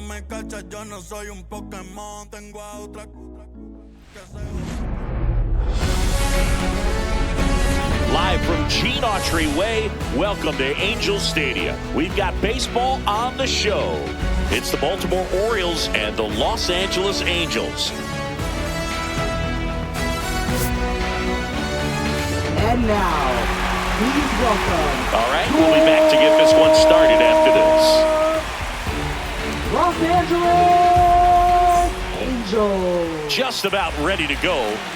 me cachas, yo no soy un Pokémon. Tengo a otra que se... Live from Gene Autry Way, welcome to Angels Stadium. We've got baseball on the show. It's the Baltimore Orioles and the Los Angeles Angels. And now, please welcome. All right, we'll be back to get this one started after this. Los Angeles Angels. Just about ready to go.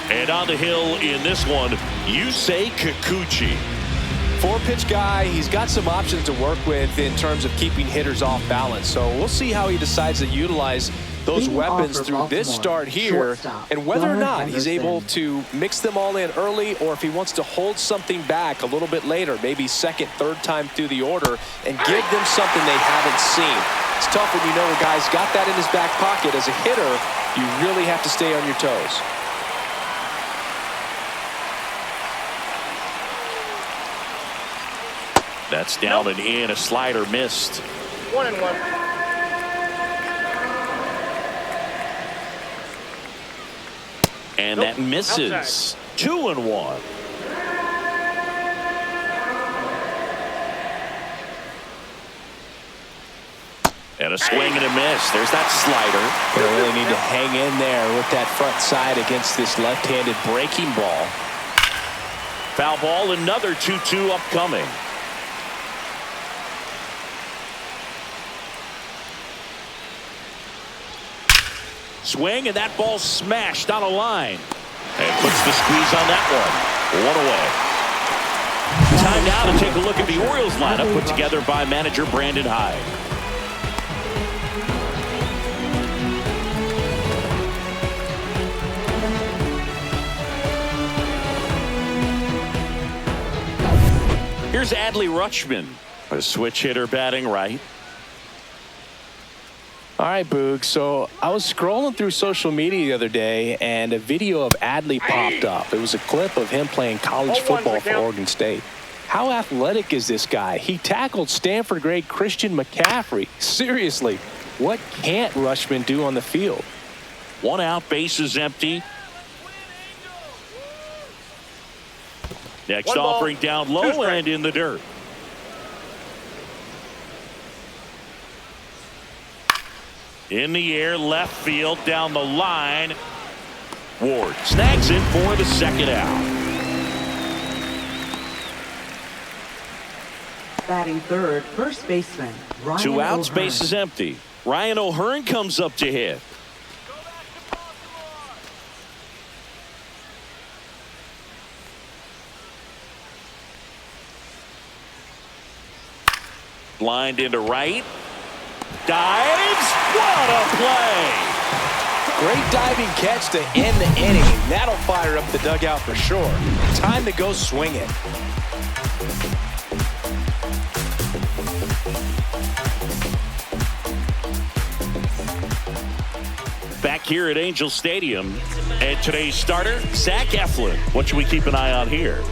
And on the hill in this one, Yusei Kikuchi. Four-pitch guy, he's got some options to work with in terms of keeping hitters off balance. So we'll see how he decides to utilize those weapons through this start here, and whether or not he's able to mix them all in early, or if he wants to hold something back a little bit later, maybe second, third time through the order, and give them something they haven't seen. It's tough when you know a guy's got that in his back pocket. As a hitter, you really have to stay on your toes. That's down and in. A slider missed. 1-1. And that misses. Outside. 2-1. And a swing and a miss. There's that slider. They really need to hang in there with that front side against this left-handed breaking ball. Foul ball, another 2-2 upcoming. Swing, and that ball smashed on a line. And puts the squeeze on that one. 1 away. Time now to take a look at the Orioles lineup put together by manager Brandon Hyde. Here's Adley Rutschman, a switch hitter batting right. All right, Boog. So I was scrolling through social media the other day, and a video of Adley popped up. It was a clip of him playing college football for Oregon State. How athletic is this guy? He tackled Stanford great Christian McCaffrey. Seriously, what can't Rutschman do on the field? 1 out, base is empty. Next offering down low and in the dirt. In the air, left field, down the line. Ward snags it for the second out. Batting third, first baseman Ryan 2 outs, O'Hearn. base is empty. Ryan O'Hearn comes up to hit. Lined into right. Dives. What a play. Great diving catch to end the inning. That'll fire up the dugout for sure. Time to go swing it. Back here at Angel Stadium, and today's starter, Zach Eflin. What should we keep an eye on here?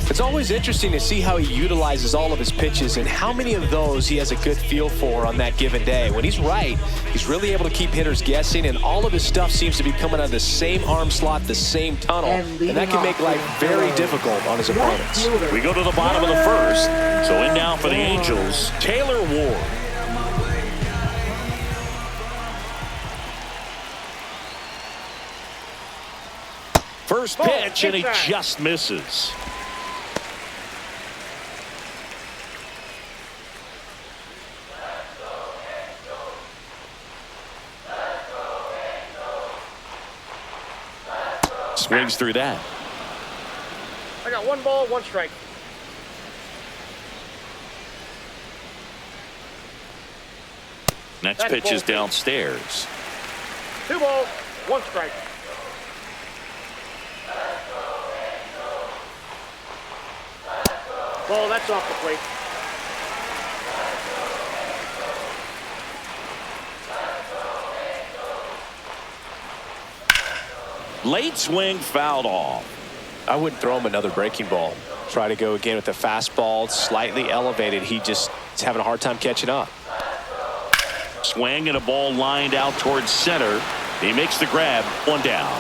It's always interesting to see how he utilizes all of his pitches and how many of those he has a good feel for on that given day. When he's right, he's really able to keep hitters guessing, and all of his stuff seems to be coming out of the same arm slot, the same tunnel, and that can make life very difficult on his opponents. We go to the bottom of the first. So in now for the Angels, Taylor Ward. First pitch, and he just misses. Swings through that. I got 1 ball, 1 strike. Next pitch is downstairs. 2 balls, 1 strike. Ball, that's off the plate. Late swing fouled off. I wouldn't throw him another breaking ball. Try to go again with the fastball, slightly elevated. He's having a hard time catching up. Swing and a ball lined out towards center. He makes the grab. One down.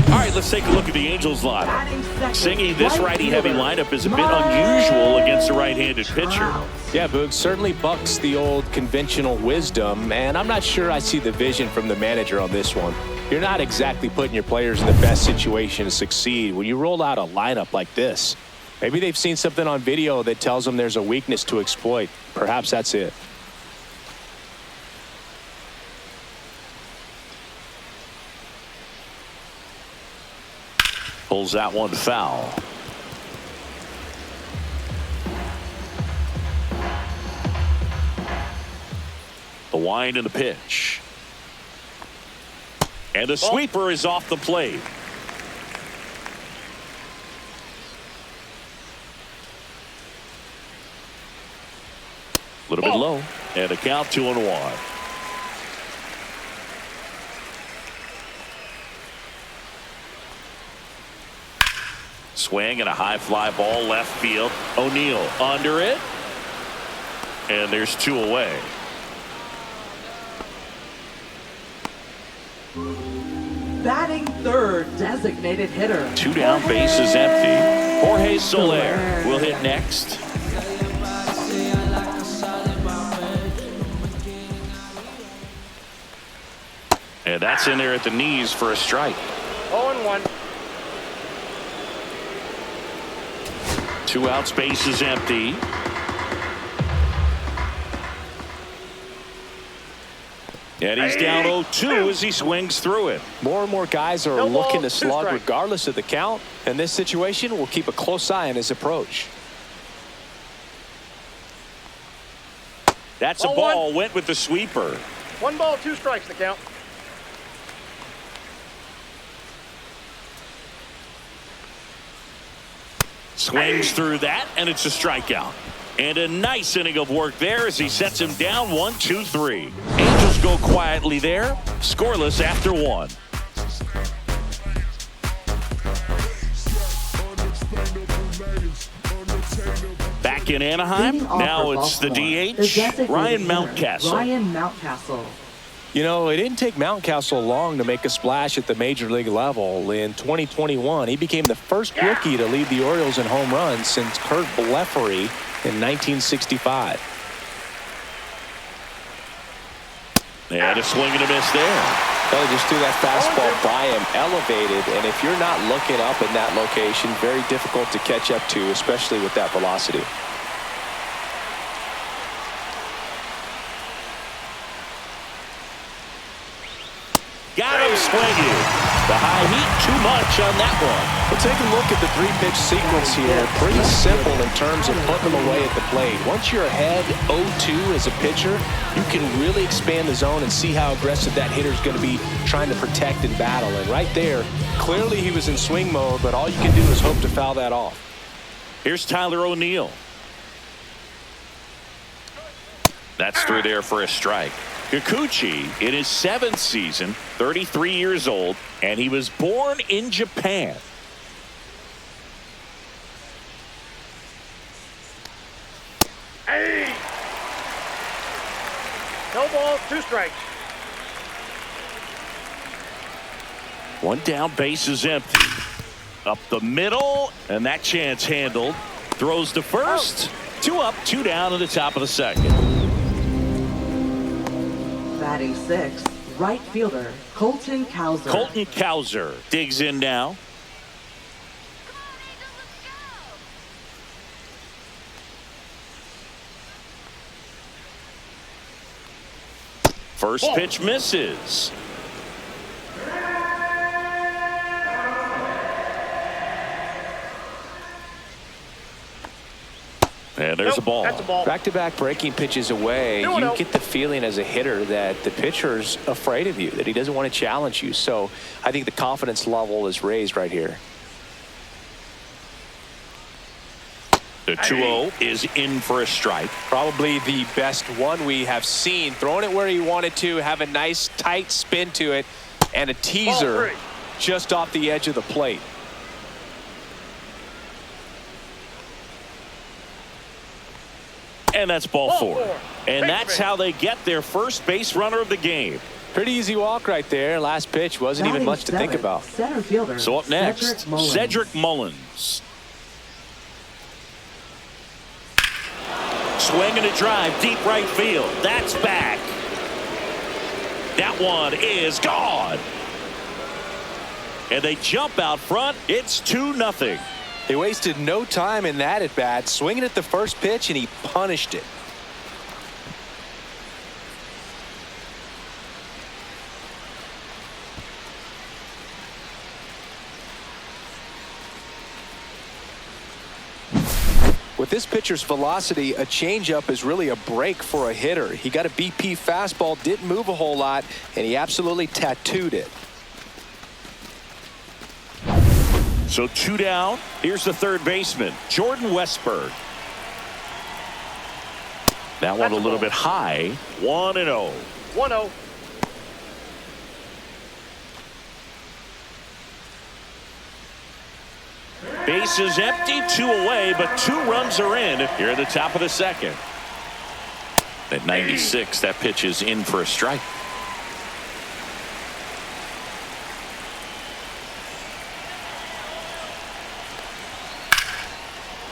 All right, let's take a look at the Angels lineup. Singy, this righty-heavy lineup is a bit unusual against a right-handed pitcher. Yeah, Boog, certainly bucks the old conventional wisdom, and I'm not sure I see the vision from the manager on this one. You're not exactly putting your players in the best situation to succeed when you roll out a lineup like this. Maybe they've seen something on video that tells them there's a weakness to exploit. Perhaps that's it. Pulls that one foul. The wind and the pitch. And the sweeper is off the plate. A little bit low. And a count 2-1. Swing and a high fly ball left field. O'Neill under it. And there's 2 away. Batting third, designated hitter. 2 down, bases empty. Jorge Soler will hit next. And that's in there at the knees for a strike. 0-1. 2 outs, bases empty. And he's down 0-2 as he swings through it. More and more guys are looking to slug regardless of the count. In this situation, we'll keep a close eye on his approach. That's a ball. Went with the sweeper. 1 ball, 2 strikes the count. Swings through that, and it's a strikeout. And a nice inning of work there as he sets him down 1-2-3. Angels go quietly there, scoreless after 1. Back in Anaheim, now it's the DH, Ryan Mountcastle. You know, it didn't take Mountcastle long to make a splash at the major league level. In 2021, he became the first rookie to lead the Orioles in home runs since Kurt Blefary in 1965. And a swing and a miss there. Well, just threw that fastball by him, elevated, and if you're not looking up in that location, very difficult to catch up to, especially with that velocity. Got him swinging. The high heat, too much on that one. Well, take a look at the 3-pitch sequence here. Pretty simple in terms of putting them away at the plate. Once you're ahead 0-2 as a pitcher, you can really expand the zone and see how aggressive that hitter's going to be trying to protect and battle. And right there, clearly he was in swing mode, but all you can do is hope to foul that off. Here's Tyler O'Neill. That's through there for a strike. Kikuchi in his 7th season, 33 years old, and he was born in Japan. Hey! No balls, 2 strikes. 1 down, bases empty. Up the middle, and that chance handled. Throws to first. 2 up, 2 down in the top of the 2nd. Batting 6th, right fielder Colton Cowser. Colton Cowser digs in now. First pitch misses. And there's a ball. That's a ball. Back-to-back breaking pitches away, you get the feeling as a hitter that the pitcher's afraid of you, that he doesn't want to challenge you. So I think the confidence level is raised right here. The 2-0 is in for a strike. Probably the best one we have seen. Throwing it where he wanted to, have a nice tight spin to it, and a teaser just off the edge of the plate. And that's ball four. And that's how they get their first base runner of the game. Pretty easy walk right there. Last pitch wasn't even much to think about. Center fielder, So up next, Cedric Mullins. Swing and a drive, deep right field. That's back. That one is gone. And they jump out front. It's 2-0. He wasted no time in that at bat, swinging at the first pitch, and he punished it. With this pitcher's velocity, a changeup is really a break for a hitter. He got a BP fastball, didn't move a whole lot, and he absolutely tattooed it. So 2 down. Here's the third baseman, Jordan Westberg. That one a little bit high. 1-0. 1-0. Base is empty, 2 away, but 2 runs are in here at the top of the second. At 96, that pitch is in for a strike.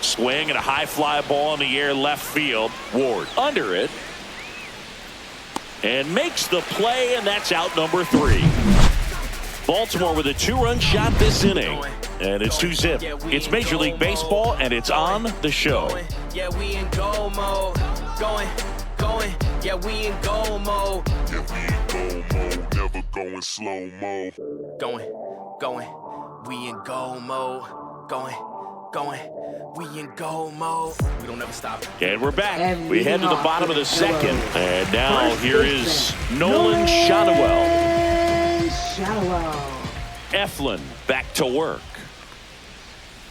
Swing and a high fly ball in the air left field. Ward under it. And makes the play, and that's out number 3. Baltimore with a 2-run shot this inning. And it's 2-0. It's Major League Baseball, and it's on the show. Yeah, we in goal mode. Going. Yeah, we in goal mode. Yeah, we in goal mode, never going slow mo. Going. We in goal mode. Going. We in goal mode. We don't ever stop. And we're back. And we head to the bottom of the second. And now here is Nolan Shadowell. Eflin back to work.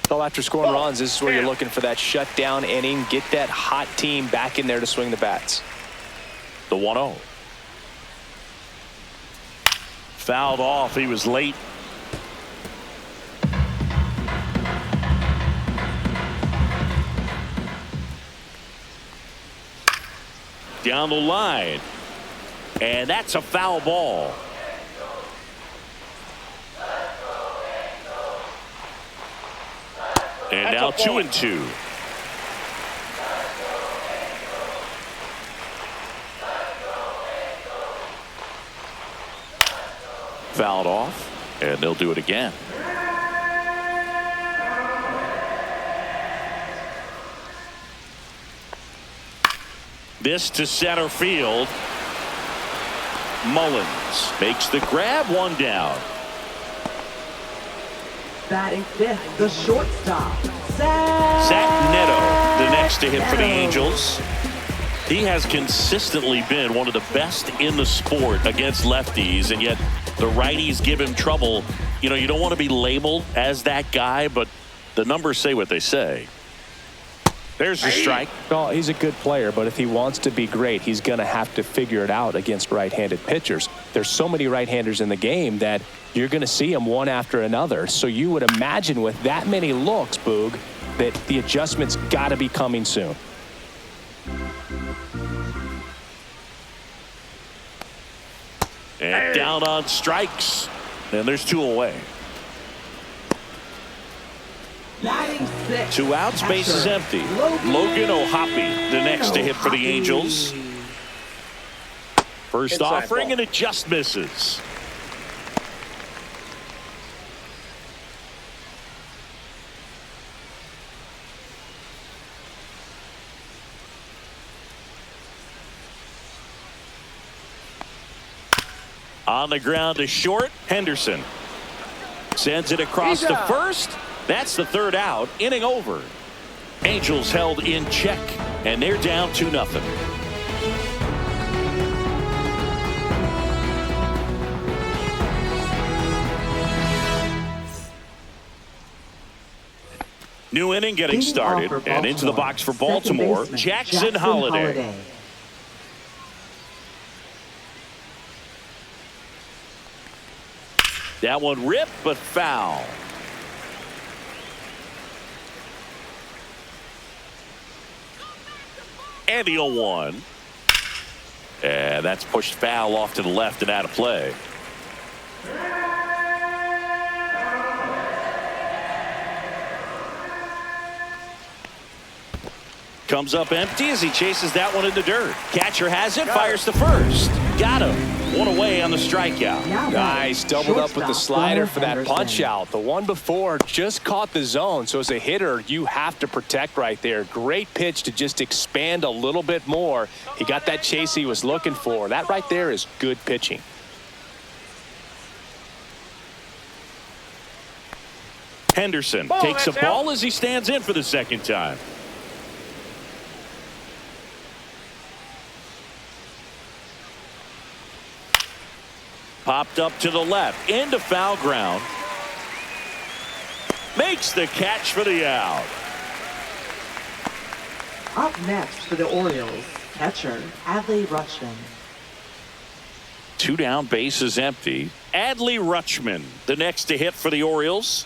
Well, after scoring runs, this is where you're looking for that shutdown inning. Get that hot team back in there to swing the bats. The 1-0. Fouled off. He was late. Down the line. And that's a foul ball. And now 2-2. Fouled off, and they'll do it again. This to center field. Mullins makes the grab, 1 down. Batting fifth, the shortstop, Zach Neto, the next to hit for the Angels. He has consistently been one of the best in the sport against lefties, and yet the righties give him trouble. You know, you don't want to be labeled as that guy, but the numbers say what they say. There's the strike. Well, he's a good player, but if he wants to be great, he's going to have to figure it out against right-handed pitchers. There's so many right-handers in the game that you're going to see them one after another. So you would imagine with that many looks, Boog, that the adjustment's got to be coming soon. And down on strikes. And there's 2 away. 2 outs, base is empty. Logan O'Hoppe, the next to hit for the Angels. First Inside offering, ball. and it just misses. On the ground to short, Henderson sends it across to first. That's the 3rd out. Inning over. Angels held in check, and they're down 2-0. New inning getting started, and into the box for Baltimore, Jackson Holliday. That one ripped, but foul. And the 0-1. And that's pushed foul off to the left and out of play. Comes up empty as he chases that one in the dirt. Catcher has it, fires to first. Got him. One away on the strikeout. Nice. Doubled up with the slider for that punch out. The one before just caught the zone. So as a hitter, you have to protect right there. Great pitch to just expand a little bit more. He got that chase he was looking for. That right there is good pitching. Henderson takes a ball as he stands in for the second time. Popped up to the left, into foul ground. Makes the catch for the out. Up next for the Orioles, catcher Adley Rutschman. 2 down, bases empty. Adley Rutschman, the next to hit for the Orioles.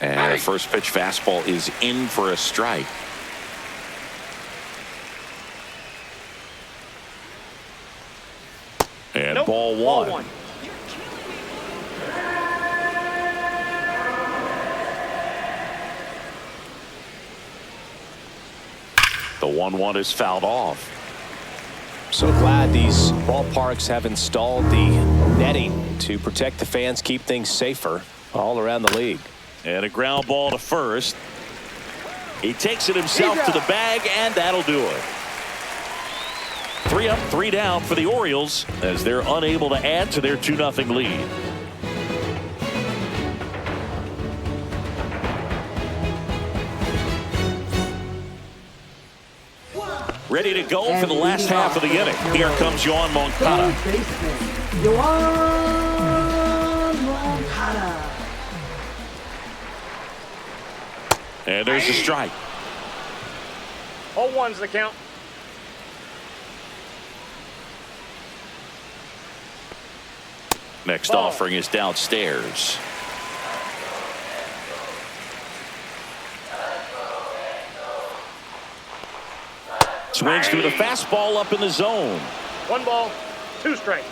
And the first pitch fastball is in for a strike. And ball one. The 1-1 is fouled off. So glad these ballparks have installed the netting to protect the fans, keep things safer all around the league. And a ground ball to first. He takes it himself to the bag, and that'll do it. 3 up, 3 down for the Orioles as they're unable to add to their 2-0 lead. Ready to go for the last half of the inning. Here comes Yoan Moncada. And there's a strike. 0-1's the count. Next offering is downstairs. Swings through the fastball up in the zone. 1 ball, 2 strikes.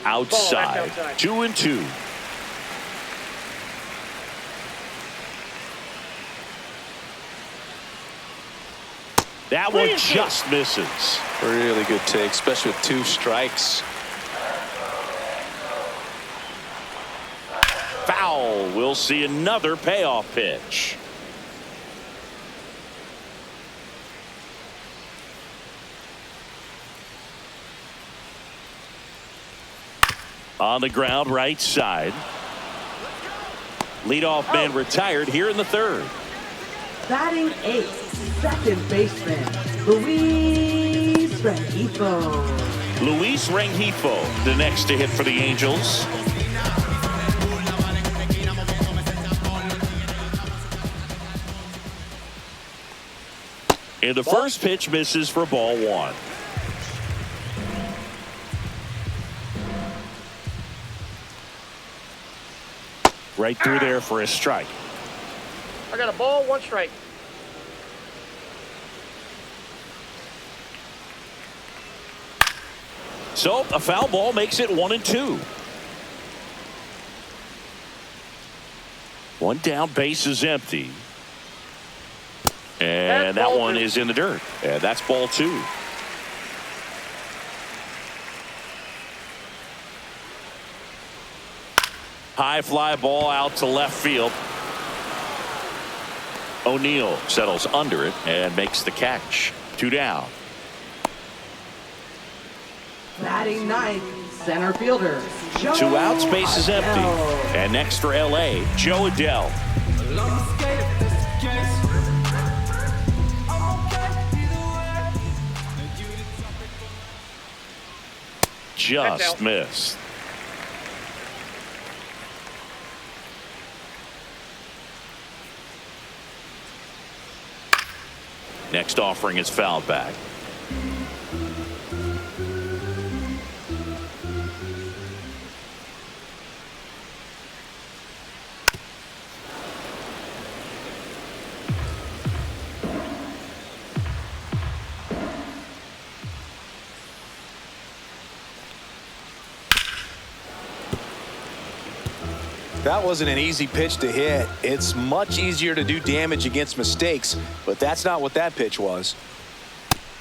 Outside. 2-2. That one just misses. Really good take, especially with 2 strikes. Foul. We'll see another payoff pitch. On the ground, right side. Leadoff man retired here in the 3rd. Batting 8th, second baseman, Luis Rengifo. Luis Rengifo, the next to hit for the Angels. And the first pitch misses for ball 1. Right through there for a strike. I got a ball, 1 strike. So a foul ball makes it 1-2. 1 down, base is empty. And that one is in the dirt. And that's ball 2. High fly ball out to left field. O'Neill settles under it and makes the catch. 2 down. Batting 9th, center fielder, 2 outs, base is empty. And next for LA, Joe Adele. Just missed. Next offering is fouled back. That wasn't an easy pitch to hit. It's much easier to do damage against mistakes, but that's not what that pitch was.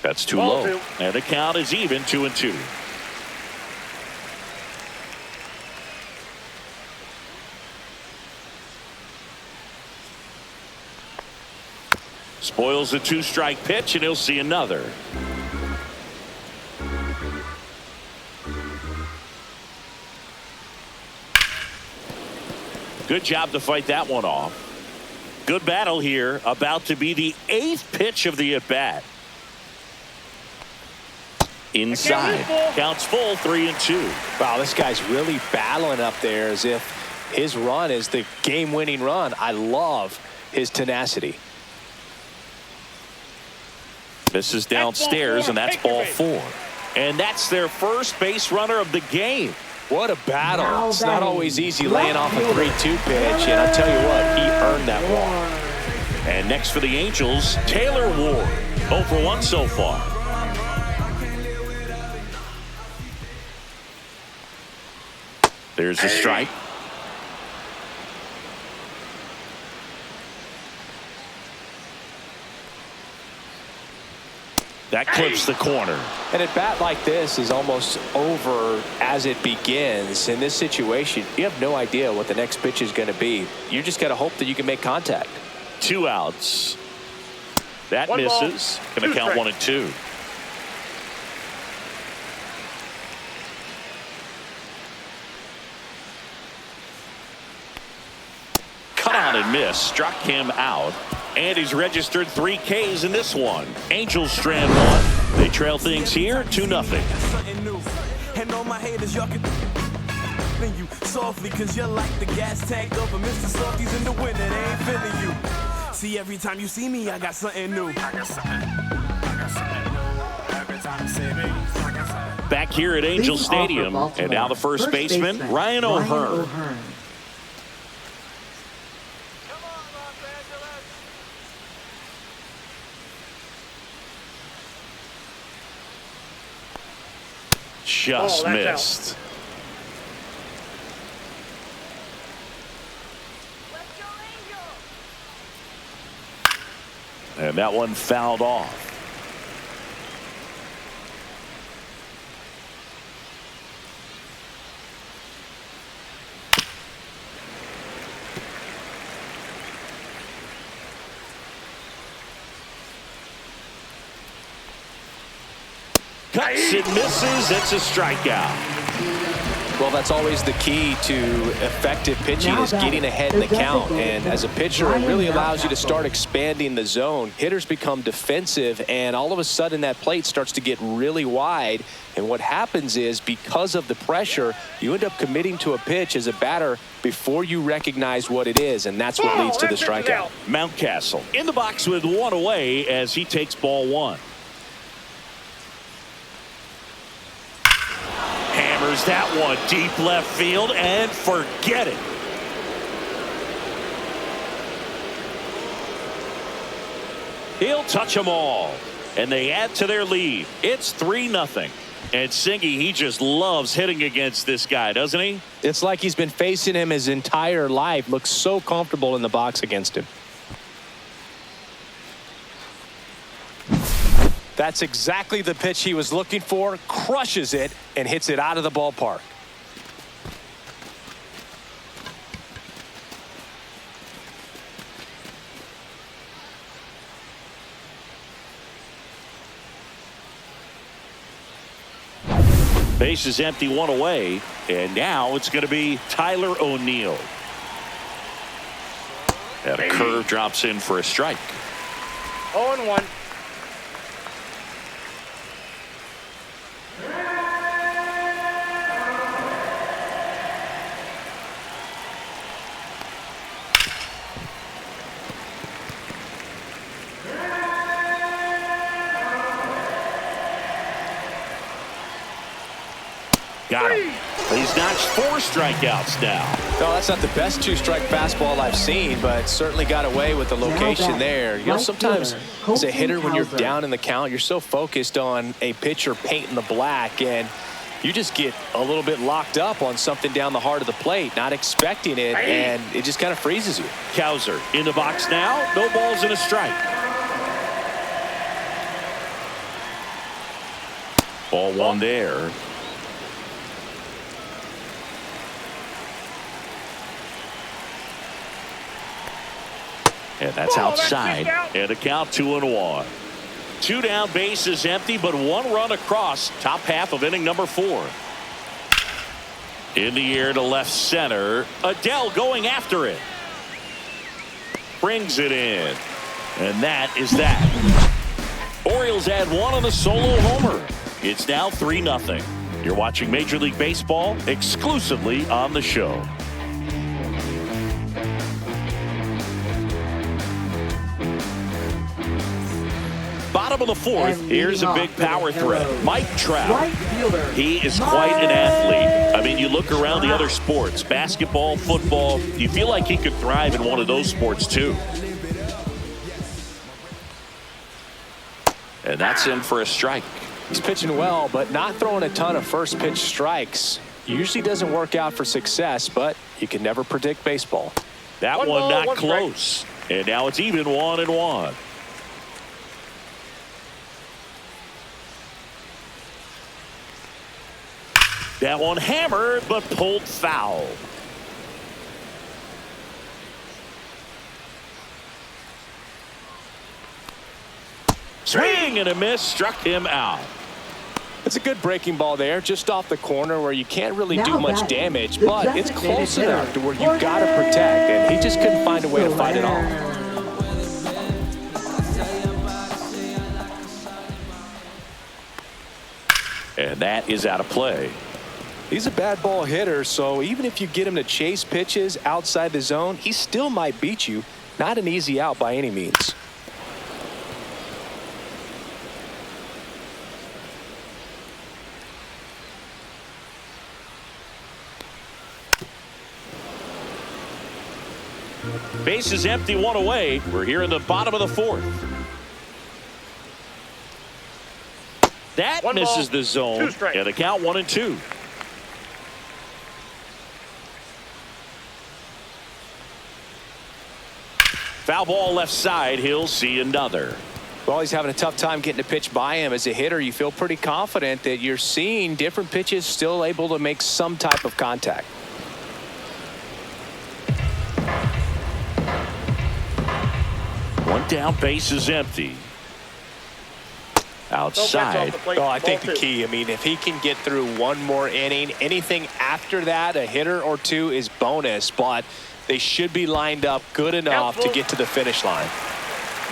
That's too low. And the count is even, 2-2. Spoils the 2-strike pitch, and he'll see another. Good job to fight that one off. Good battle here. About to be the 8th pitch of the at-bat. Inside. Counts full, 3-2. Wow, this guy's really battling up there as if his run is the game-winning run. I love his tenacity. Misses downstairs, and that's ball 4. And that's their first base runner of the game. What a battle. It's not always easy laying off a 3-2 pitch, and I'll tell you what, he earned that walk. And next for the Angels, Taylor Ward. 0 for 1 so far. There's a strike. That clips the corner. And at bat like this is almost over as it begins. In this situation, you have no idea what the next pitch is going to be. You just got to hope that you can make contact. 2 outs. That misses. Going to count 1 and 2. Cut on and miss. Struck him out. And he's registered 3 Ks in this one. Angels strand 1. They trail things here 2-0. And all my haters, y'all can you softly, cause you're like the gas tank of a Mr. Softies in the winter. They ain't feeling you. See, every time you see me, I got something new. Every time you see me, back here at Angel Stadium, and now the first baseman, Ryan O'Hearn. Just missed. And that one fouled off. Cuts and misses. It's a strikeout. Well, that's always the key to effective pitching, is getting ahead in the count. And as a pitcher, it really allows you to start expanding the zone. Hitters become defensive, and all of a sudden that plate starts to get really wide. And what happens is, because of the pressure, you end up committing to a pitch as a batter before you recognize what it is, and that's what leads to the strikeout. Mountcastle in the box with 1 away as he takes ball 1. Hammers that one deep left field, and forget it. He'll touch them all, and they add to their lead. It's 3-0. And Singy, he just loves hitting against this guy, doesn't he? It's like he's been facing him his entire life. Looks so comfortable in the box against him. That's exactly the pitch he was looking for. Crushes it and hits it out of the ballpark. Base is empty, 1 away, and now it's going to be Tyler O'Neill. And a curve drops in for a strike. 0-1. Got him. He's notched 4 strikeouts now. No, that's not the best 2-strike fastball I've seen, but certainly got away with the location there. You know, sometimes as a hitter, when you're down in the count, you're so focused on a pitcher painting the black, and You just get a little bit locked up on something down the heart of the plate, not expecting it, and it just kind of freezes you. Cowser in the box now. No balls and a strike. Ball one there. And that's outside. And a count 2-1. 2 down, bases empty, but 1 run across. Top half of inning number 4. In the air to left center. Adele going after it. Brings it in. And that is that. Orioles add 1 on a solo homer. It's now 3-0. You're watching Major League Baseball exclusively on the show. Bottom of the 4th, here's a big power threat. Mike Trout. He is quite an athlete. I mean, you look around the other sports, basketball, football, you feel like he could thrive in one of those sports too. And that's in for a strike. He's pitching well, but not throwing a ton of first pitch strikes. Usually doesn't work out for success, but you can never predict baseball. That one not close. And now it's even 1-1. That one hammered, but pulled foul. Swing and a miss, struck him out. It's a good breaking ball there, just off the corner where you can't really do much damage, but it's close enough to where you got to protect, and he just couldn't find a way to fight it off. And that is out of play. He's a bad ball hitter, so even if you get him to chase pitches outside the zone, he still might beat you. Not an easy out by any means. Base is empty, 1 away. We're here in the bottom of the 4th. That misses the zone. And the count 1-2. Foul ball left side. He'll see another. Well, he's having a tough time getting a pitch by him. As a hitter, you feel pretty confident that you're seeing different pitches still able to make some type of contact. One down, base is empty. Outside. Oh, I think the key, I mean, if he can get through one more inning, anything after that, a hitter or two is bonus, but they should be lined up good enough to get to the finish line.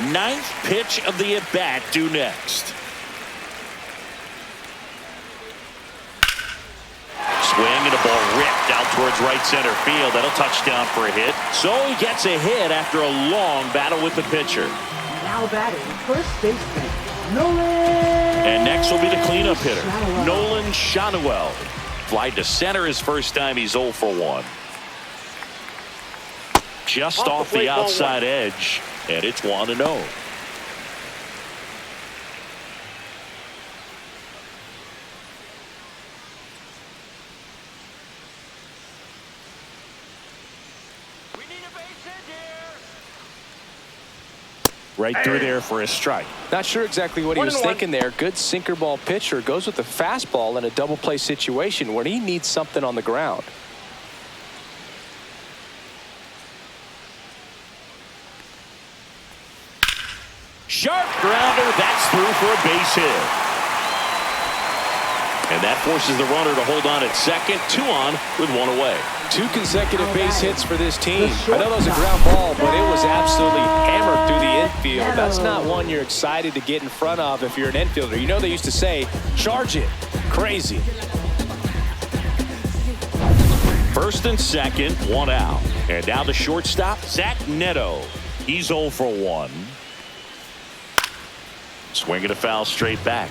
9th pitch of the at-bat due next. Swing and a ball ripped out towards right center field. That'll touchdown for a hit. So he gets a hit after a long battle with the pitcher. Now batting first baseman, Nolan. And next will be the cleanup hitter, Nolan Shanuel. Fly to center his first time. He's 0 for 1. Just off the outside edge, and it's 1-0. Right through there for a strike. Not sure exactly what he was thinking there. Good sinker ball pitcher goes with the fastball in a double play situation where he needs something on the ground. Sharp grounder. That's through for a base hit. And that forces the runner to hold on at second. 2 on with 1 away. 2 consecutive base hits for this team. I know that was a ground ball, but it was absolutely hammered through the infield. That's not one you're excited to get in front of if you're an infielder. You know they used to say, charge it. Crazy. First and second, 1 out. And now the shortstop, Zach Neto. He's 0 for 1. Swinging a foul straight back.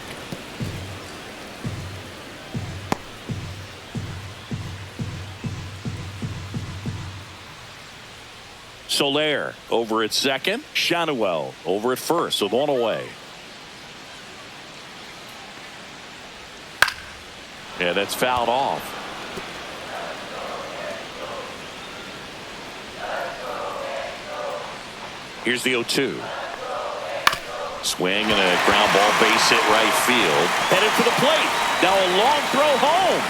Soler over at second. Shanuel over at first with 1 away. And that's fouled off. Here's the 0-2. Swing and a ground ball, base hit right field. Headed for the plate. Now a long throw home.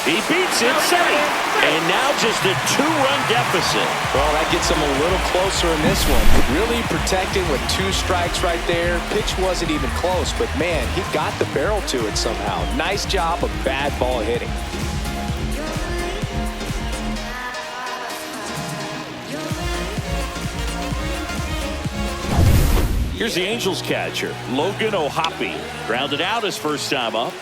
He beats it safe. And now just a 2-run deficit. Well, that gets him a little closer in this one. Really protecting with 2 strikes right there. Pitch wasn't even close, but man, he got the barrel to it somehow. Nice job of bad ball hitting. Here's the Angels catcher, Logan O'Hoppe. Grounded out his first time up.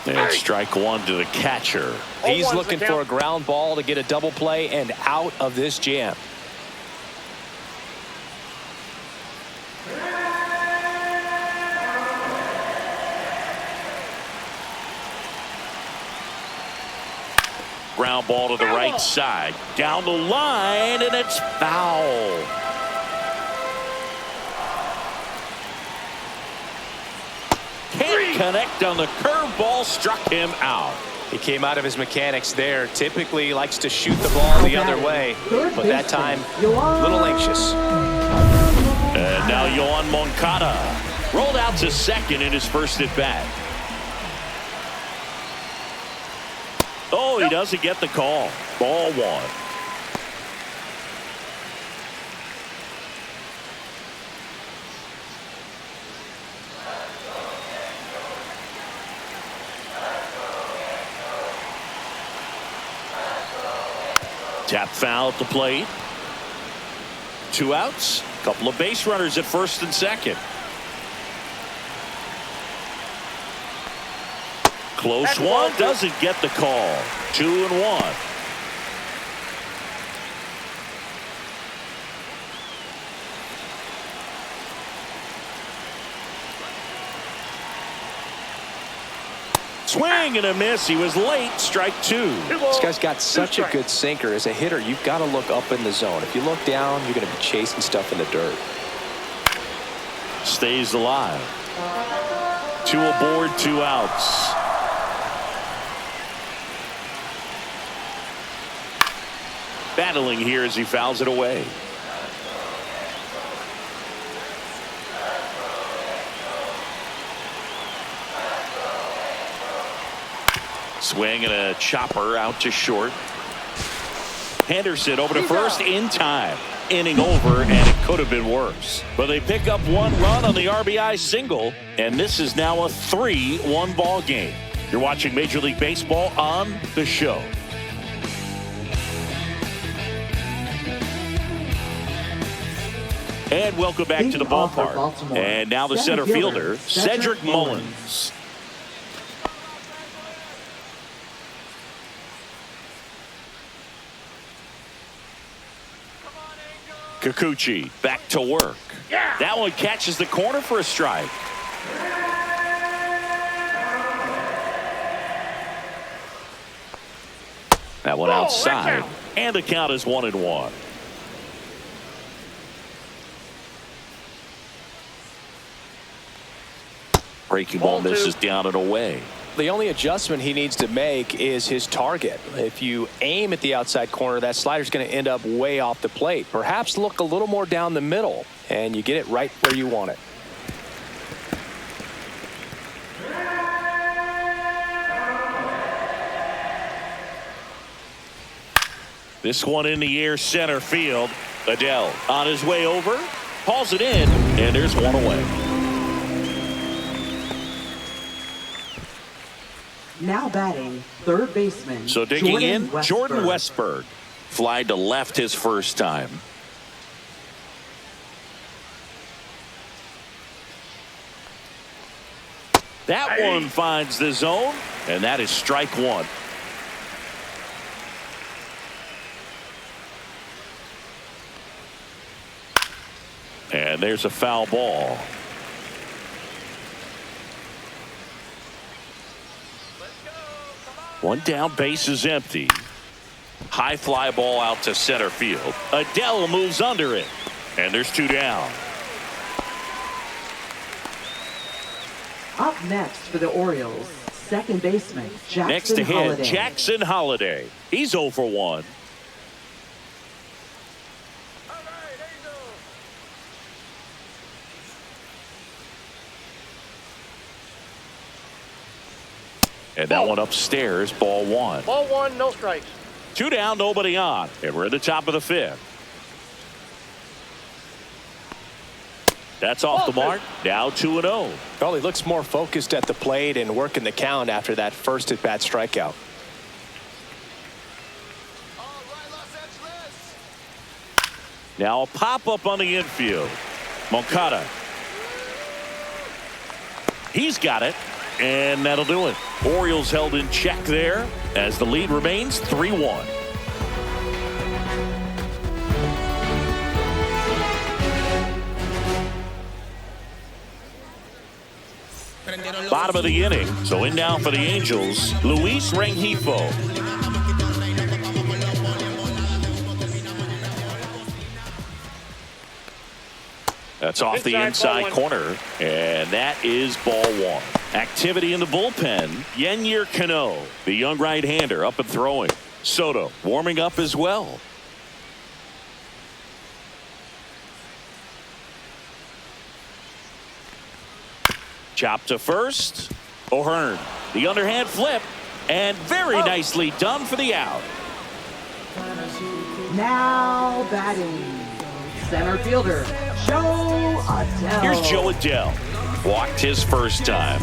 And strike 1 to the catcher. He's looking for a ground ball to get a double play and out of this jam. Ground ball to the right side. Down the line, and it's foul. Can't connect on the curveball, struck him out. He came out of his mechanics there. Typically likes to shoot the ball the other way, but that time a little anxious. And now Yoan Moncada rolled out to second in his first at bat. Oh, he doesn't get the call. Ball 1. Tap foul at the plate. 2 outs. Couple of base runners at first and second. Close one, doesn't get the call. 2-1. Swing and a miss. He was late. Strike 2. This guy's got such a good sinker. As a hitter, you've got to look up in the zone. If you look down, you're going to be chasing stuff in the dirt. Stays alive. 2 aboard, 2 outs. Battling here as he fouls it away. Swing and a chopper out to short. Henderson over to first in time. Inning over, and it could have been worse. But they pick up 1 run on the RBI single, and this is now a 3-1 ball game. You're watching Major League Baseball on The Show. And welcome back to the ballpark. And now the center fielder, Cedric Mullins. Kikuchi back to work. That one catches the corner for a strike. That one outside. And the count is 1-1. Breaking ball misses down and away. The only adjustment he needs to make is his target. If you aim at the outside corner, that slider's going to end up way off the plate. Perhaps look a little more down the middle, and you get it right where you want it. This one in the air, center field. Adele on his way over, hauls it in, and there's one away. Now batting, third baseman. So digging in, Jordan Westburg. Fly to left his first time. That one finds the zone, and that is strike 1. And there's a foul ball. One down, base is empty. High fly ball out to center field. Adele moves under it. And there's 2 down. Next for the Orioles, second baseman Jackson Next to hit, Holiday. Jackson Holiday. He's 0 for 1. And that one upstairs, ball 1. Ball 1, no strikes. 2 down, nobody on. And we're in the top of the 5th. That's off the mark. Now 2-0. Well, he looks more focused at the plate and working the count after that first at-bat strikeout. Now a pop-up on the infield. Moncada. He's got it. And that'll do it. Orioles held in check there as the lead remains 3-1. Bottom of the inning. So in now for the Angels, Luis Rengifo. That's off the inside corner, and that is ball 1. Activity in the bullpen. Yennier Cano, the young right-hander, up and throwing. Soto warming up as well. Chop to first. O'Hearn, the underhand flip, and very nicely done for the out. Now batting, center fielder Joe Adell. Here's Joe Adell. Walked his first time.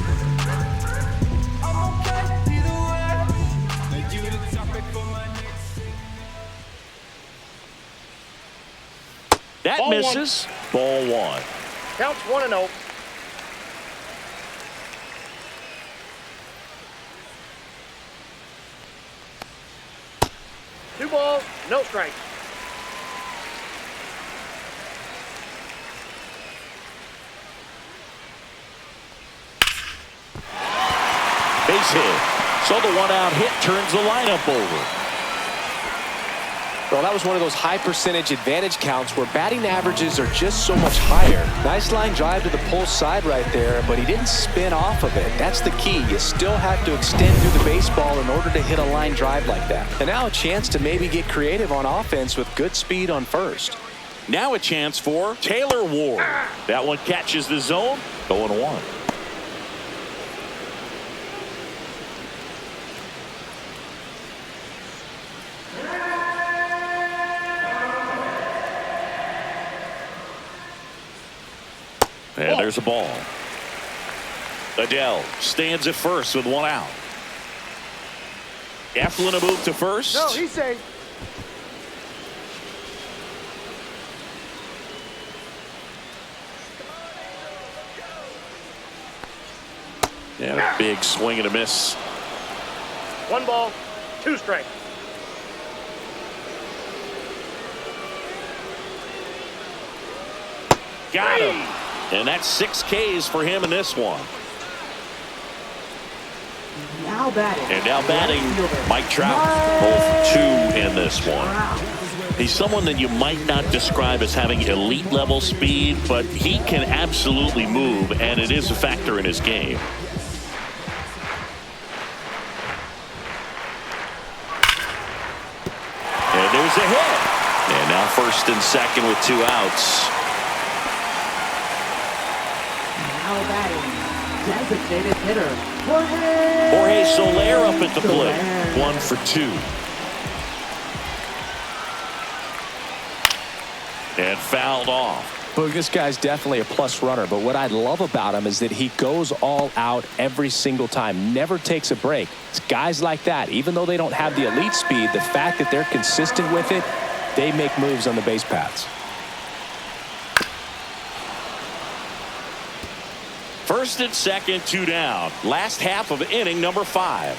That Ball misses. Ball 1. Counts 1-0. Two balls, no strikes. Base hit. So the one-out hit turns the lineup over. Well, that was one of those high percentage advantage counts where batting averages are just so much higher. Nice line drive to the pull side right there, but he didn't spin off of it. That's the key. You still have to extend through the baseball in order to hit a line drive like that. And now a chance to maybe get creative on offense with good speed on first. Now a chance for Taylor Ward. That one catches the zone. 0-1. And there's a ball. Adell stands at first with one out. Eflin a move to first. No, he's safe. And a big swing and a miss. 1 ball, 2 strikes. Got him. And that's 6 Ks for him in this one. Now batting. And now batting, Mike Trout. 0 for 2 in this one. He's someone that you might not describe as having elite level speed, but he can absolutely move, and it is a factor in his game. And there's a hit. And now first and second with 2 outs. Now batting, designated hitter Jorge Soler up at the plate. 1 for 2. And fouled off. But this guy's definitely a plus runner, but what I love about him is that he goes all out every single time, never takes a break. It's guys like that, even though they don't have the elite speed, the fact that they're consistent with it, they make moves on the base paths. First and second, 2 down. Last half of inning number 5.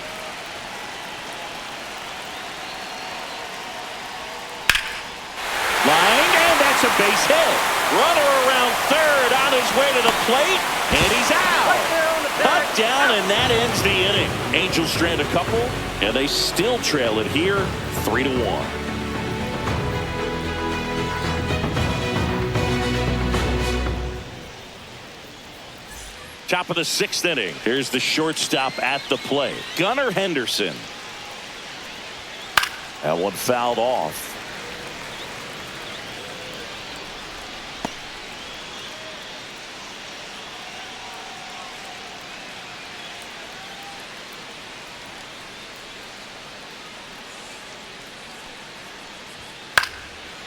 Line, and that's a base hit. Runner around third on his way to the plate, and he's out. Cut down, and that ends the inning. Angels strand a couple, and they still trail it here, 3-1. Top of the 6th inning. Here's the shortstop at the plate, Gunnar Henderson. That one fouled off.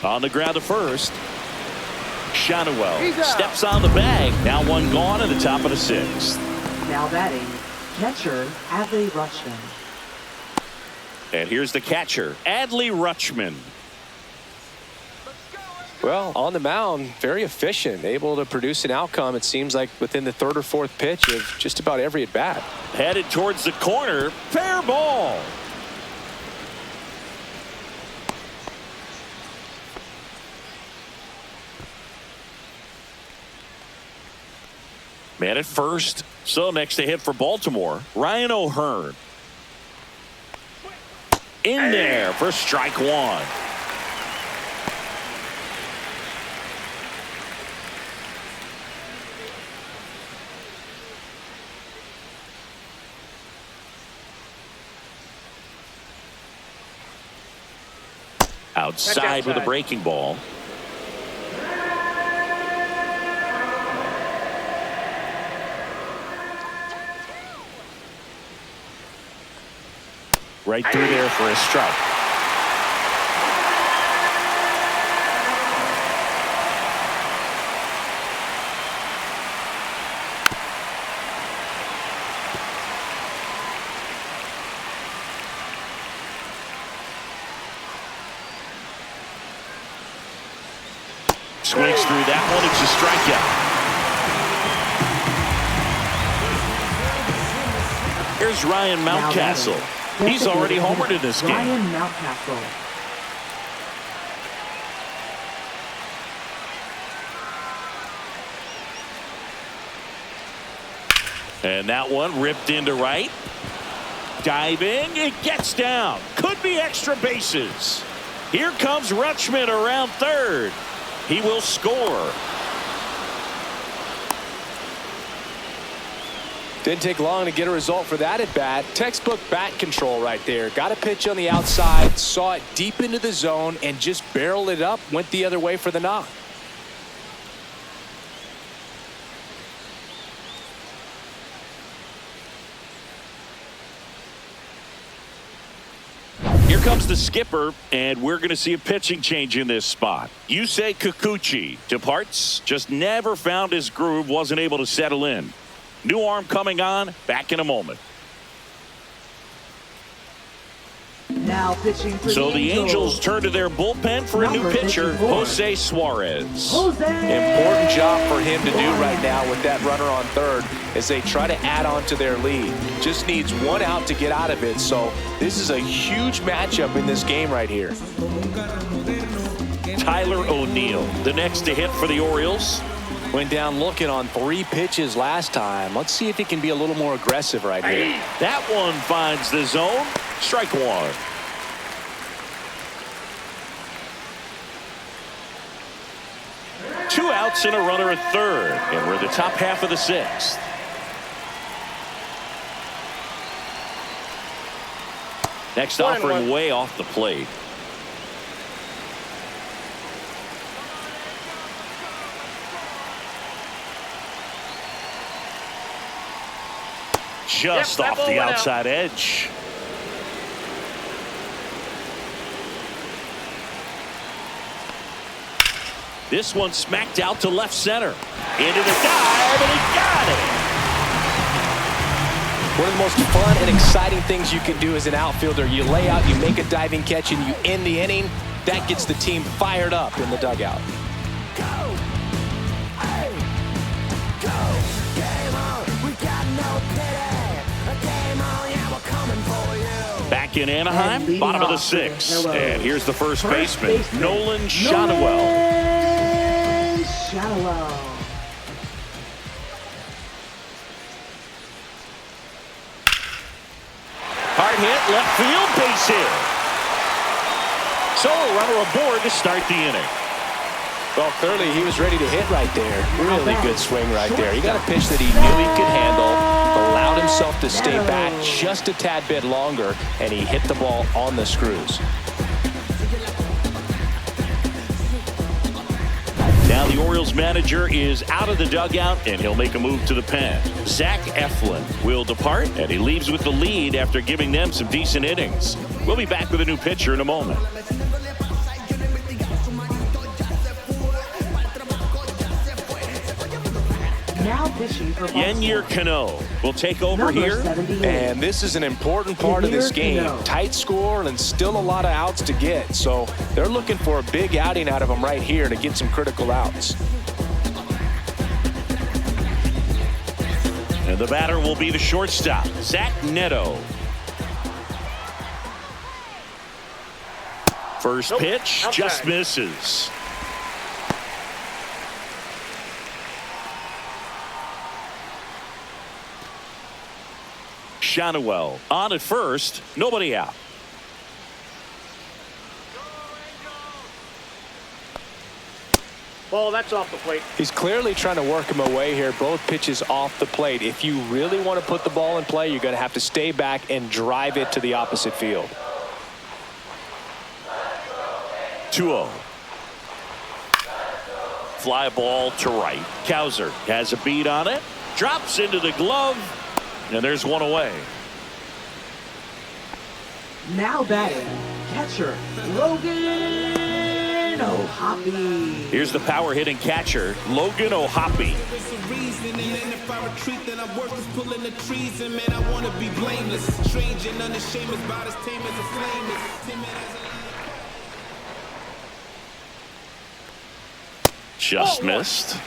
On the ground to first. Shadowell steps on the bag. Now one gone in the top of the 6th. Now batting, catcher Adley Rutschman. And here's the catcher, Adley Rutschman. Well, on the mound, very efficient, able to produce an outcome, it seems like, within the 3rd or 4th pitch of just about every at-bat. Headed towards the corner. Fair ball. Man at first. So next to hit for Baltimore, Ryan O'Hearn. In there for strike one. Outside with a breaking ball. Right through there for a strike. Swings through that one. It's a strikeout. Here's Ryan Mountcastle. He's already homered in this game. Ryan Mountcastle. And that one ripped into right. Diving. It gets down. Could be extra bases. Here comes Rutschman around third. He will score. Didn't take long to get a result for that at bat. Textbook bat control right there. Got a pitch on the outside, saw it deep into the zone, and just barreled it up. Went the other way for the knock. Here comes the skipper, and we're going to see a pitching change in this spot. Yusei Kikuchi departs. Just never found his groove. Wasn't able to settle in. New arm coming on. Back in a moment. Now pitching for So the Angels turn to their bullpen for a new pitcher, Jose Suarez. Important job for him to do right now with that runner on third as they try to add on to their lead. Just needs one out to get out of it. So this is a huge matchup in this game right here. Tyler O'Neill, the next to hit for the Orioles. Went down looking on 3 pitches last time. Let's see if he can be a little more aggressive right here. That one finds the zone. Strike one. Two outs and a runner at third. And we're the top half of the 6th. Next offering way off the plate. Just off the outside edge. This one smacked out to left center. Into the dive, and he got it. One of the most fun and exciting things you can do as an outfielder, you lay out, you make a diving catch, and you end the inning. That gets the team fired up in the dugout. Go! Hey! Go! Game on! We got no pity! Game on! Yeah, we're coming for you! Back in Anaheim, bottom of the 6th. And here's the first baseman, Nolan Shadowell. Hard hit, left field, base hit. So a runner aboard to start the inning. Well, clearly he was ready to hit right there. Really good swing right there. He got a pitch that he knew he could handle, allowed himself to stay back just a tad bit longer, and he hit the ball on the screws. Now the Orioles manager is out of the dugout, and he'll make a move to the pen. Zach Eflin will depart, and he leaves with the lead after giving them some decent innings. We'll be back with a new pitcher in a moment. Now pitching for Yennier Cano will take over here. And this is an important part of this game. Tight score and still a lot of outs to get. So they're looking for a big outing out of him right here to get some critical outs. And the batter will be the shortstop, Zach Neto. First pitch just misses. Shanuel on at first, nobody out. Ball, that's off the plate. He's clearly trying to work him away here. Both pitches off the plate. If you really want to put the ball in play, you're going to have to stay back and drive it to the opposite field. 2-0. Fly ball to right. Cowser has a beat on it. Drops into the glove. And there's one away. Now batting, catcher Logan O'Hoppe. Here's the power hitting catcher, Logan O'Hoppe. Just missed.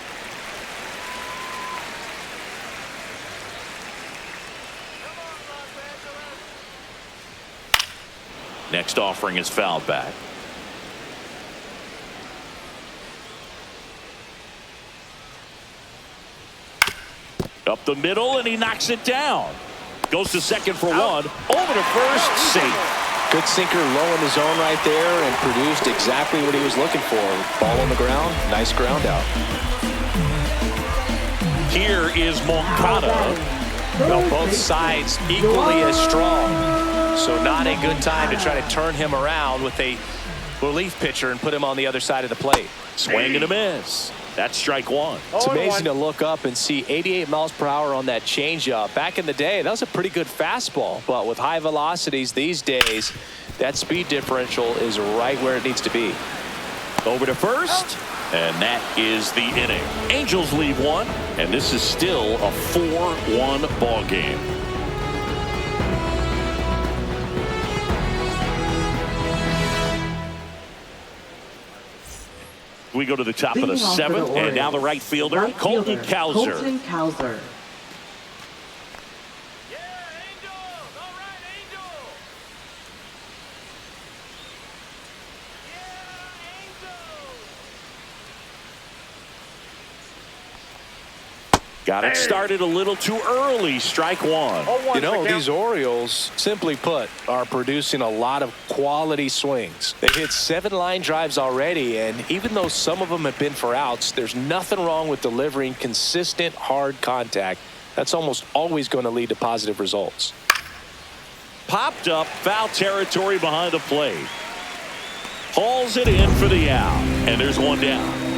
Next offering is fouled back. Up the middle, and he knocks it down. Goes to second for one. Over to first, safe. Good sinker low in the zone right there and produced exactly what he was looking for. Ball on the ground, nice ground out. Here is Moncada. Well, both sides equally as strong. So not a good time to try to turn him around with a relief pitcher and put him on the other side of the plate. Swing and a miss. That's strike one. It's amazing to look up and see 88 miles per hour on that changeup. Back in the day, that was a pretty good fastball. But with high velocities these days, that speed differential is right where it needs to be. Over to first. And that is the inning. Angels leave one. And this is still a 4-1 ball game. We go to the top of the seventh, and now the right fielder, Colton Cowser. Got it started a little too early. Strike one. You know, these Orioles, simply put, are producing a lot of quality swings. They've hit 7 line drives already, and even though some of them have been for outs, there's nothing wrong with delivering consistent, hard contact. That's almost always going to lead to positive results. Popped up, foul territory behind the plate. Hauls it in for the out, and there's one down.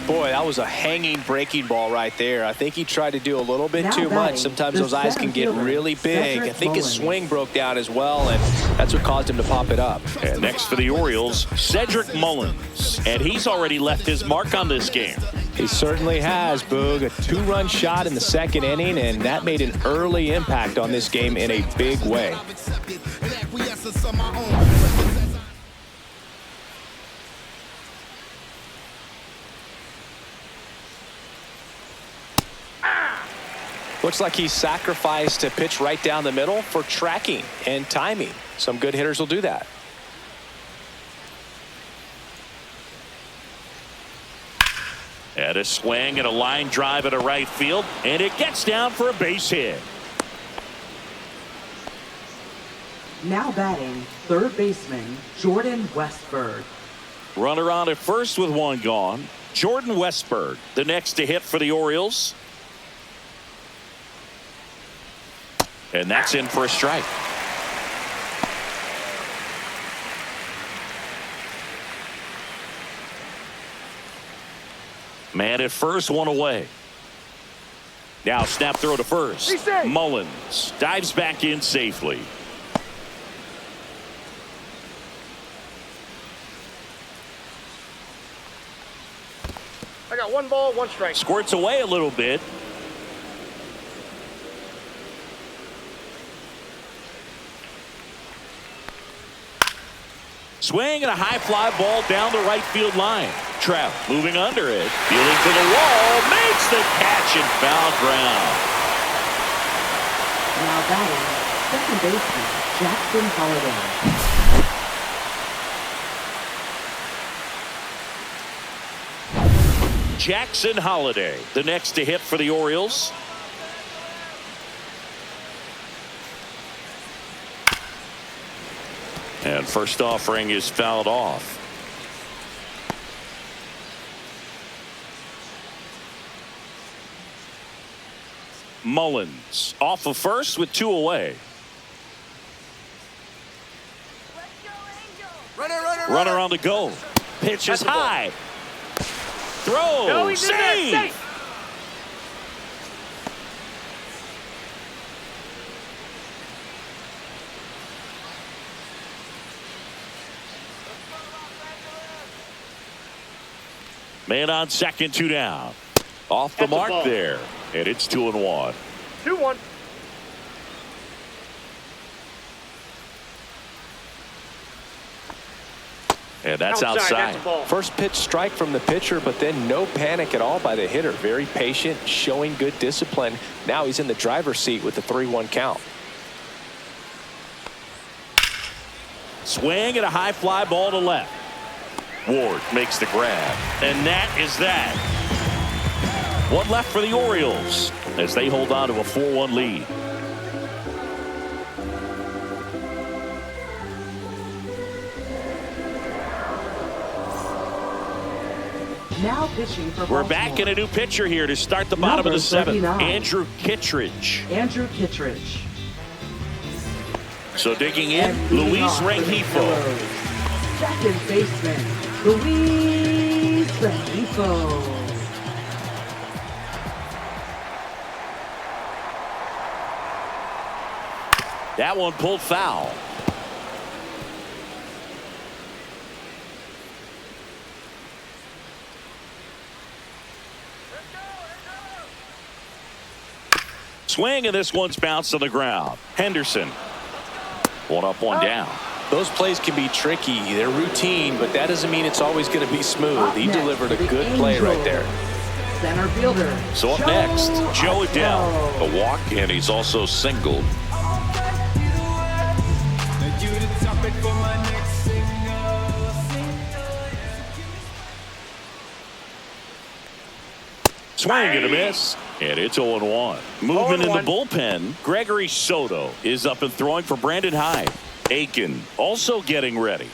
Boy, that was a hanging breaking ball right there. I think he tried to do a little bit too much. Sometimes those eyes can get really big. I think his swing broke down as well, and that's what caused him to pop it up. And next for the Orioles, Cedric Mullins. And he's already left his mark on this game. He certainly has, Boog. A 2-run shot in the second inning, and that made an early impact on this game in a big way. Looks like he sacrificed a pitch right down the middle for tracking and timing. Some good hitters will do that. And a swing and a line drive at a right field, and it gets down for a base hit. Now batting, third baseman Jordan Westburg. Runner on at first with one gone. Jordan Westberg, the next to hit for the Orioles. And that's in for a strike. Man at first, one away. Now snap throw to first. Mullins dives back in safely. I got 1 ball, 1 strike. Squirts away a little bit. Swing and a high fly ball down the right field line. Trout moving under it. Fielding to the wall. Makes the catch and foul ground. Now batting, second baseman, Jackson Holiday. Jackson Holiday, the next to hit for the Orioles. And first offering is fouled off. Mullins off of first with 2 away. Runner on the go. Pitch is high. Throw. No, he's in there. Safe. Man on second, 2 down. Off the mark there. And it's 2-1. 2-1. And that's outside. First pitch strike from the pitcher, but then no panic at all by the hitter. Very patient, showing good discipline. Now he's in the driver's seat with the 3-1 count. Swing and a high fly ball to left. Ward makes the grab. And that is that. One left for the Orioles as they hold on to a 4-1 lead. Now pitching for We're back in a new pitcher here to start the bottom of the 7th. Andrew Kittredge. Andrew Kittredge. So digging in, Luis Rengifo. Second baseman, Luis Rengifo. That one pulled foul. Swing, and this one's bounced to the ground. Henderson. 1 up, 1 down. Those plays can be tricky. They're routine, but that doesn't mean it's always going to be smooth. He delivered a good play right there. Center fielder. So up next, Joe Adele. A walk, and he's also singled. Swing and a miss. And it's 0-1. Movement in the bullpen. Gregory Soto is up and throwing for Brandon Hyde. Aiken also getting ready.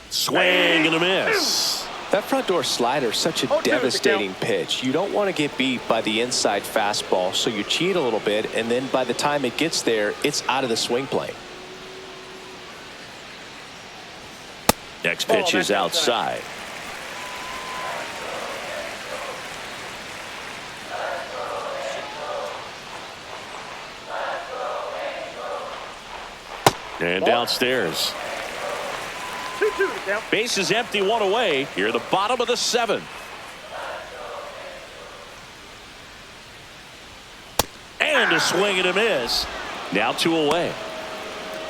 Swing and a miss. That front door slider is such a devastating pitch. You don't want to get beat by the inside fastball, so you cheat a little bit, and then by the time it gets there, it's out of the swing plane. Next pitch is outside. And downstairs. 2-2 down. Base is empty, 1 away. Here, the bottom of the 7th. And a swing and a miss. Now 2 away.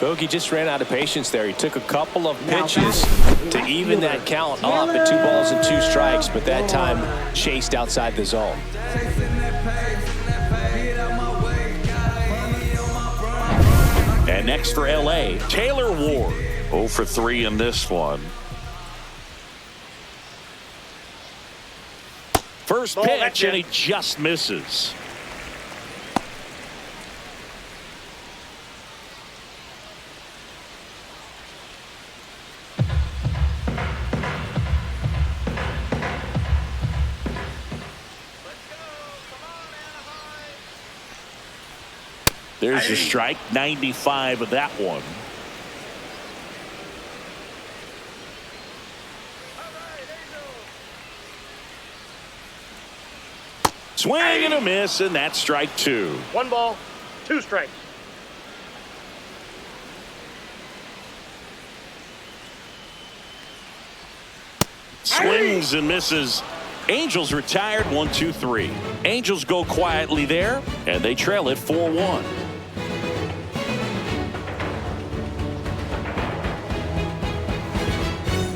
Bogey just ran out of patience there. He took a couple of pitches to even that count up at 2 balls and 2 strikes, but that time chased outside the zone. And next for LA, Taylor Ward. 0 for 3 in this one. First pitch, and he just misses. There's your strike. 95 of that one. Swing and a miss, and that's strike 2. 1 ball, 2 strikes. Swings and misses. Angels retired 1-2-3. Angels go quietly there, and they trail it 4-1.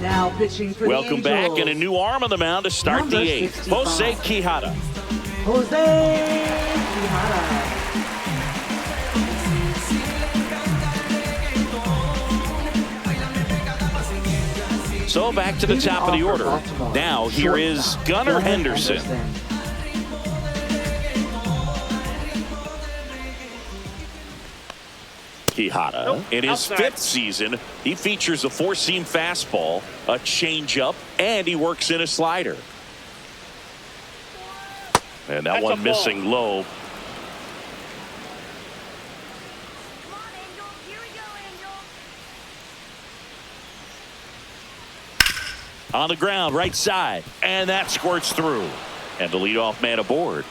Now pitching for Welcome the Angels. back, and a new arm on the mound to start Number the 8th. 65. Jose Quijada. Jose Quijada. So back to the top of the order. Now here is Gunnar Henderson. Quijada, in his 5th season, he features a 4-seam fastball, a changeup, and he works in a slider. And that one missing low. On the ground, right side, and that squirts through. And the leadoff man aboard.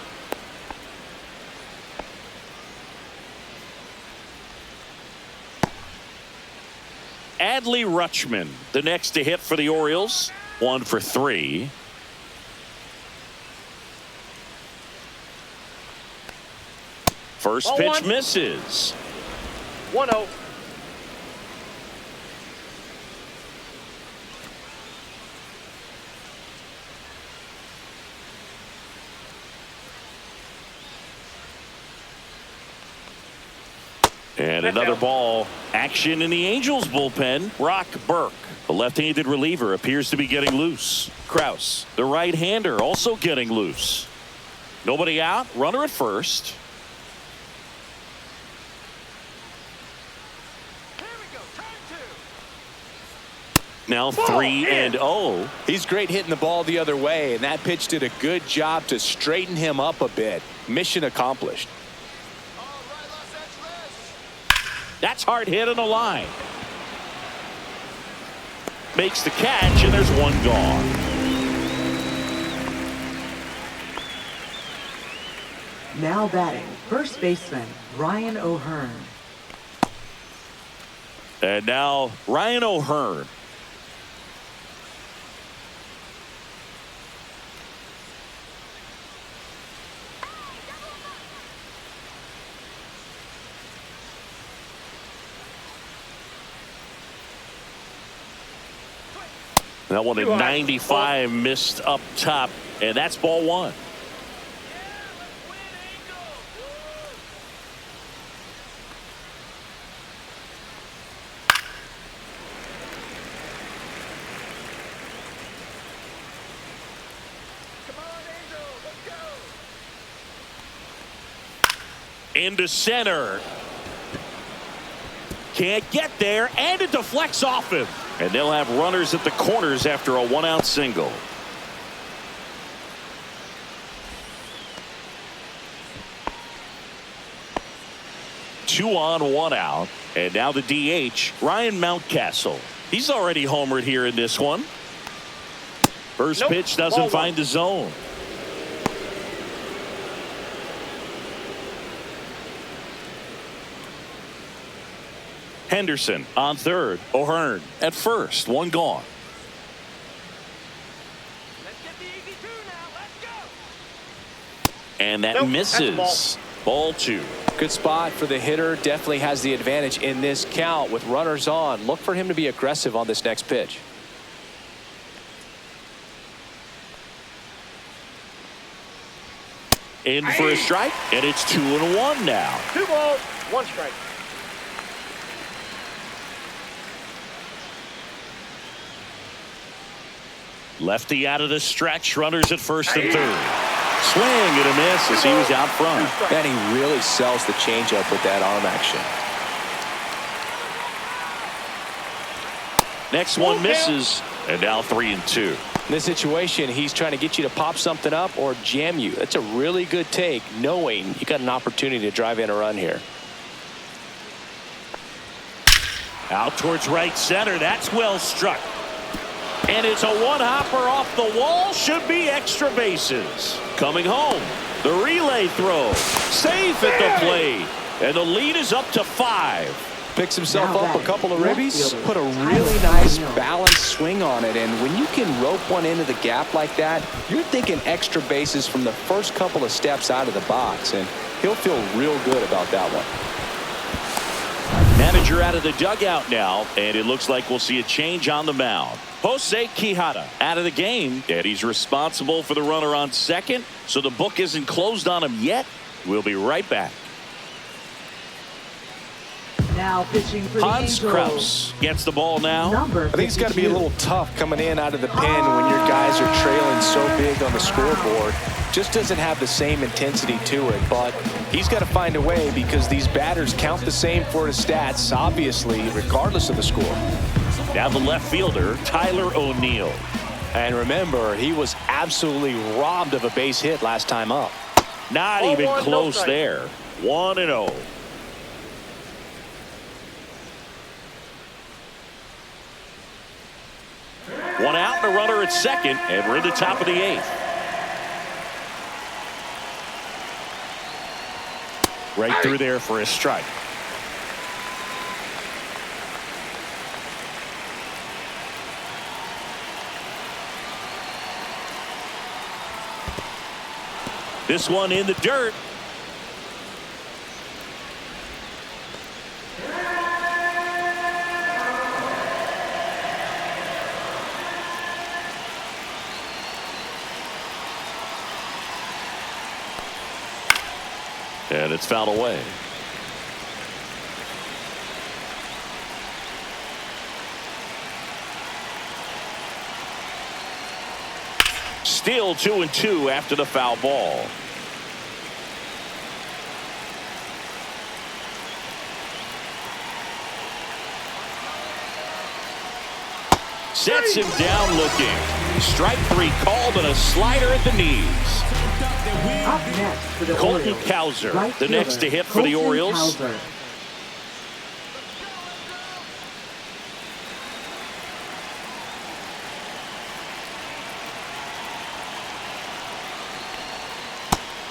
Adley Rutschman, the next to hit for the Orioles. 1 for 3. First pitch misses. 1-0. And another ball. Action in the Angels bullpen. Brock Burke, the left-handed reliever, appears to be getting loose. Kraus, the right-hander, also getting loose. Nobody out. Runner at first. Now 3-0. He's great hitting the ball the other way, and that pitch did a good job to straighten him up a bit. Mission accomplished. That's hard hit on the line. Makes the catch, and there's 1 gone. Now batting, first baseman Ryan O'Hearn. And now Ryan O'Hearn. That one at 95 missed up top, and that's ball 1. Into center. Can't get there, and it deflects off him. And they'll have runners at the corners after a 1-out single. Two on, 1 out. And now the DH, Ryan Mountcastle. He's already homered here in this one. First pitch doesn't find the zone. Henderson on third. O'Hearn at first. 1 gone. Let's get the easy 2 now. Let's go. And that misses. Ball 2. Good spot for the hitter. Definitely has the advantage in this count with runners on. Look for him to be aggressive on this next pitch. In for a strike, and it's 2-1 now. 2 balls, 1 strike. Lefty out of the stretch. Runners at first and third. Swing and a miss as he was out front. And he really sells the changeup with that arm action. Next one misses, and now 3-2. In this situation, he's trying to get you to pop something up or jam you. That's a really good take, knowing you got an opportunity to drive in a run here. Out towards right center. That's well struck. And it's a one-hopper off the wall. Should be extra bases. Coming home. The relay throw. Safe at the plate. And the lead is up to 5. Picks himself up a couple of ribbies. Put a really nice balanced swing on it. And when you can rope one into the gap like that, you're thinking extra bases from the first couple of steps out of the box. And he'll feel real good about that one. Manager out of the dugout now, and it looks like we'll see a change on the mound. Jose Quijada out of the game, and he's responsible for the runner on second, so the book isn't closed on him yet. We'll be right back. Now pitching for Hans the Angels. Kraus gets the ball now. Number I think it's got to be a little tough coming in out of the pen when your guys are trailing so big on the scoreboard. Just doesn't have the same intensity to it, but he's got to find a way because these batters count the same for his stats, obviously, regardless of the score. Now the left fielder, Tyler O'Neill. And remember, he was absolutely robbed of a base hit last time up. Not even close there. 1-0. One out and a runner at second, and we're in the top of the 8th. Right through there for a strike. This one in the dirt. And it's fouled away. Still 2-2 after the foul ball. Sets him down looking. Strike 3 called and a slider at the knees. Up next for the Colton Orioles. Cowser, Right the next to fielder, hit for the Colton Orioles. Cowser.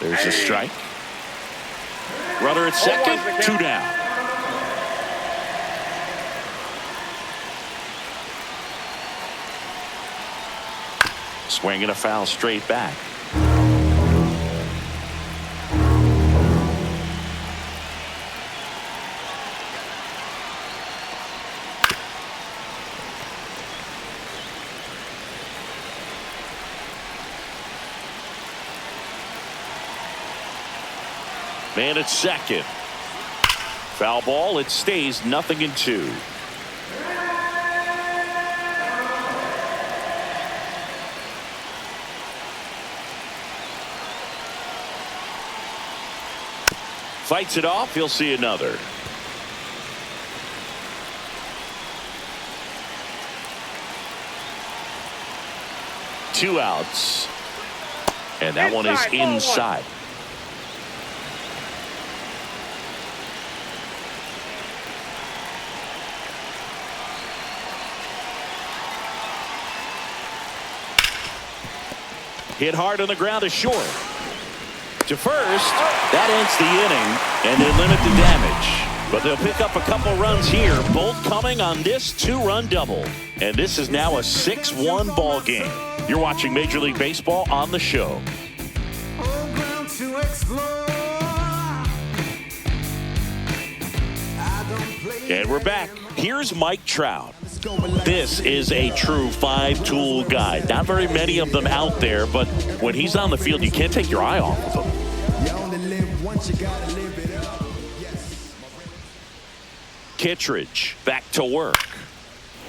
There's a strike. Runner at second, 2 down. Swinging a foul straight back. Man at second. Foul ball. It stays 0-2. Fights it off. He'll see another. Two outs. And that one is inside. Hit hard on the ground to short. To first. That ends the inning, and they limit the damage. But they'll pick up a couple runs here, both coming on this 2-run double. And this is now a 6-1 ball game. You're watching Major League Baseball on the show. And we're back. Here's Mike Trout. This is a true 5-tool guy. Not very many of them out there, but when he's on the field, you can't take your eye off of him. Kittredge back to work.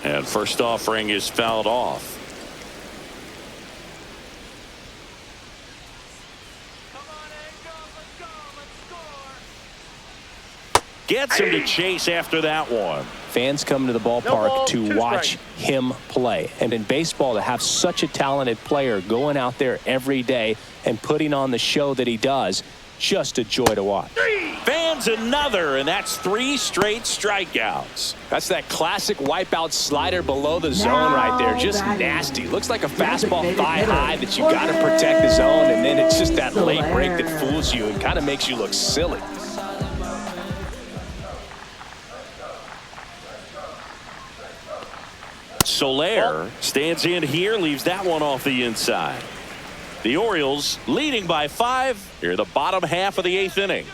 And first offering is fouled off. Gets him to chase after that one. Fans come to the ballpark to watch him play. And in baseball, to have such a talented player going out there every day and putting on the show that he does, just a joy to watch. fans another, and that's 3 straight strikeouts. That's that classic wipeout slider below the zone right there. Just nasty. Looks like a fastball thigh high that you got to protect the zone, and then it's just that late break that fools you and kind of makes you look silly. Soler stands in here, leaves that one off the inside. The Orioles leading by 5 here, the bottom half of the 8th inning.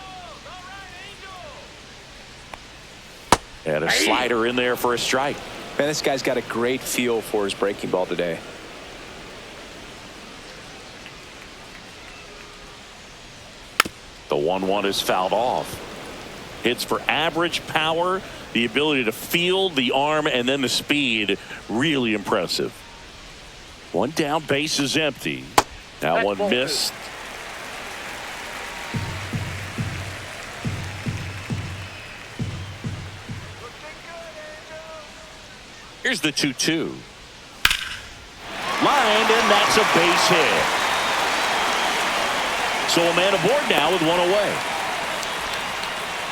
And a slider in there for a strike. Man, this guy's got a great feel for his breaking ball today. The 1-1 is fouled off. Hits for average power, the ability to field, the arm, and then the speed. Really impressive. One down, base is empty. That one missed. Here's the 2-2. Lined, and that's a base hit. So a man aboard now with 1 away.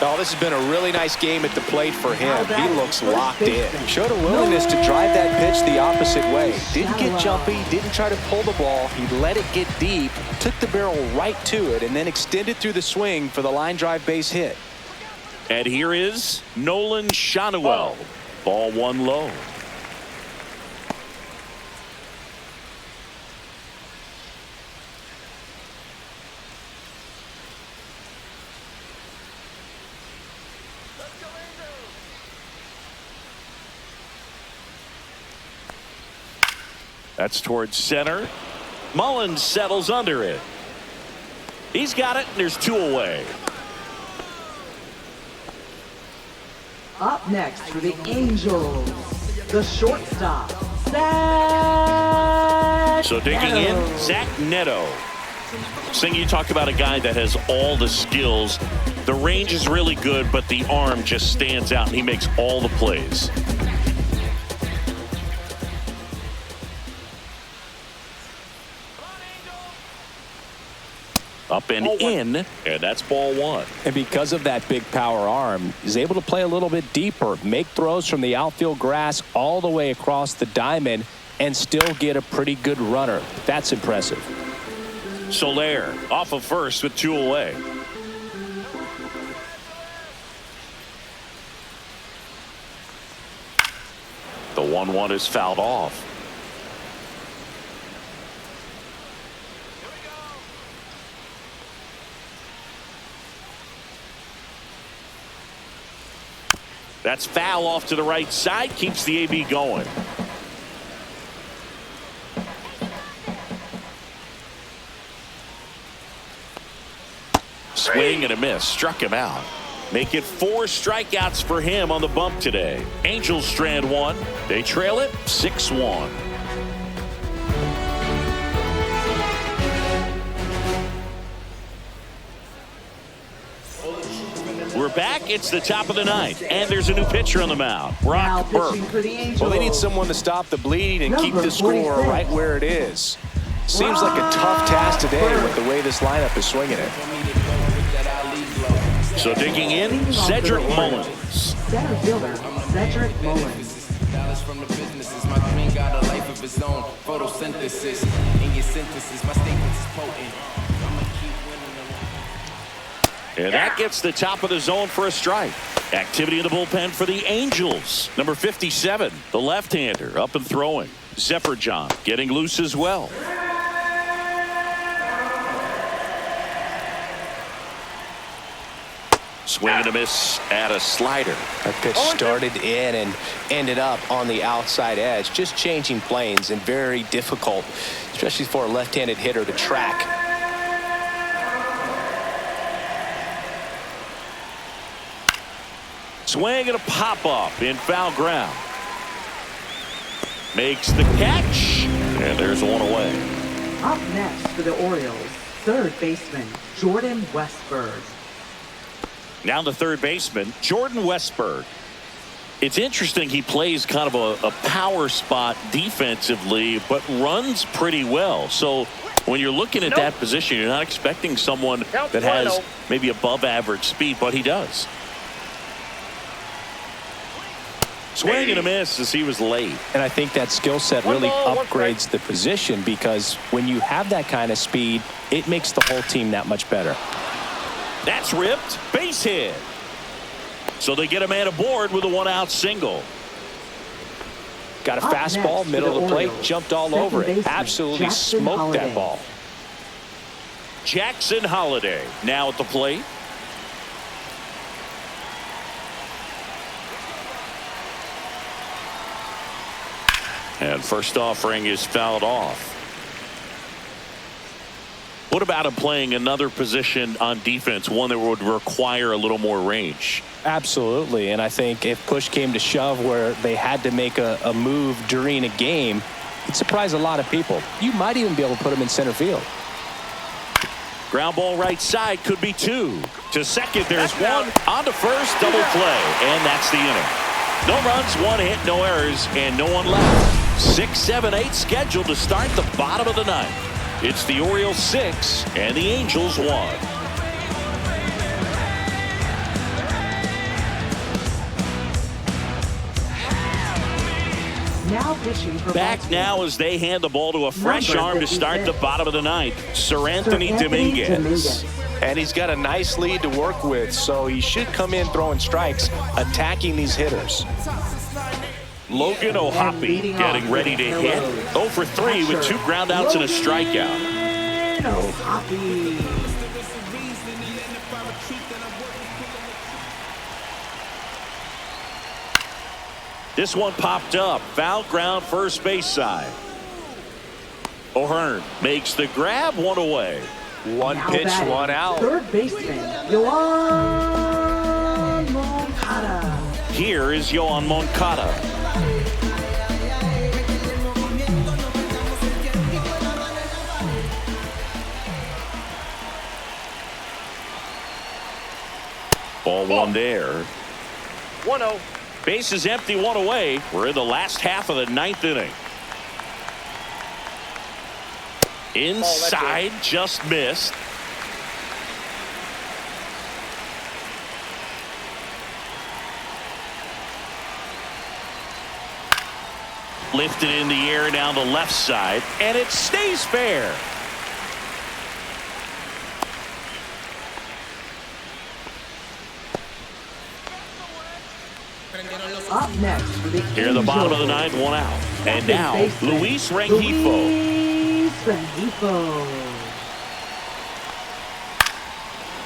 Oh, this has been a really nice game at the plate for him. He looks locked in. Showed a willingness to drive that pitch the opposite way. Didn't get jumpy, didn't try to pull the ball. He let it get deep, took the barrel right to it, and then extended through the swing for the line drive base hit. And here is Nolan Shanuel. Ball 1 low. That's towards center. Mullins settles under it. He's got it, and there's 2 away. Up next for the Angels, the shortstop, Zach So digging in, Zach Neto. Sing, you talked about a guy that has all the skills. The range is really good, but the arm just stands out, and he makes all the plays. Up and in, and that's ball 1. And because of that big power arm, he's able to play a little bit deeper, make throws from the outfield grass all the way across the diamond, and still get a pretty good runner. That's impressive. Soler off of first with 2 away. The 1-1 is fouled off. That's foul off to the right side, keeps the AB going. Swing and a miss, struck him out. Make it 4 strikeouts for him on the bump today. Angels strand 1. They trail it 6-1. We're back. It's the top of the 9th, and there's a new pitcher on the mound, Brock Burke. Well, they need someone to stop the bleeding and keep the score right where it is. Seems like a tough task today with the way this lineup is swinging it. So digging in, Cedric Mullins. Center fielder, Cedric Mullins. From the businesses, my dream got a life of its own. Photosynthesis, in your synthesis, my statements is potent. And that gets the top of the zone for a strike. Activity in the bullpen for the Angels. Number 57, the left-hander, up and throwing. Zephyr-John getting loose as well. Swing and a miss at a slider. That pitch started in and ended up on the outside edge. Just changing planes and very difficult, especially for a left-handed hitter to track. Swing and a pop-up in foul ground. Makes the catch, and there's 1 away. Up next for the Orioles, third baseman, Jordan Westburg. Now the third baseman, Jordan Westburg. It's interesting, he plays kind of a power spot defensively, but runs pretty well. So When you're looking at that position, you're not expecting someone that has maybe above average speed, but he does. Swing and a miss as he was late. And I think that skill set really upgrades the position, because when you have that kind of speed, it makes the whole team that much better. That's ripped. Base hit. So they get a man aboard with a 1-out single. Got a fastball, middle of the plate, jumped all over it. Absolutely smoked that ball. Jackson Holliday now at the plate. And first offering is fouled off. What about him playing another position on defense, one that would require a little more range? Absolutely, and I think if push came to shove where they had to make a move during a game, it'd surprise a lot of people. You might even be able to put him in center field. Ground ball right side, could be 2. To second, there's 1. On to first, double play, and that's the inning. No runs, 1 hit, no errors, and no one left. 6, 7, 8 scheduled to start the bottom of the ninth. It's the Orioles 6 and the Angels 1. Now pitching for Back Baltimore. now as they hand the ball to a fresh arm to start the bottom of the ninth. Sir Anthony Dominguez. And he's got a nice lead to work with, so he should come in throwing strikes, attacking these hitters. Logan O'Hoppe getting ready to hit. 0 for 3 with 2 groundouts and a strikeout. This one popped up. Foul ground, first base side. O'Hearn makes the grab, 1 away. 1 pitch, 1 out. Third baseman, Yoan Moncada. Here is Yoan Moncada. Ball 1 there. 1-0. Base is empty, 1 away. We're in the last half of the 9th inning. Inside, just missed. Lifted in the air down the left side, and it stays fair. Up next for the Here in the bottom of the 9th, 1 out. And now, Luis Rengifo.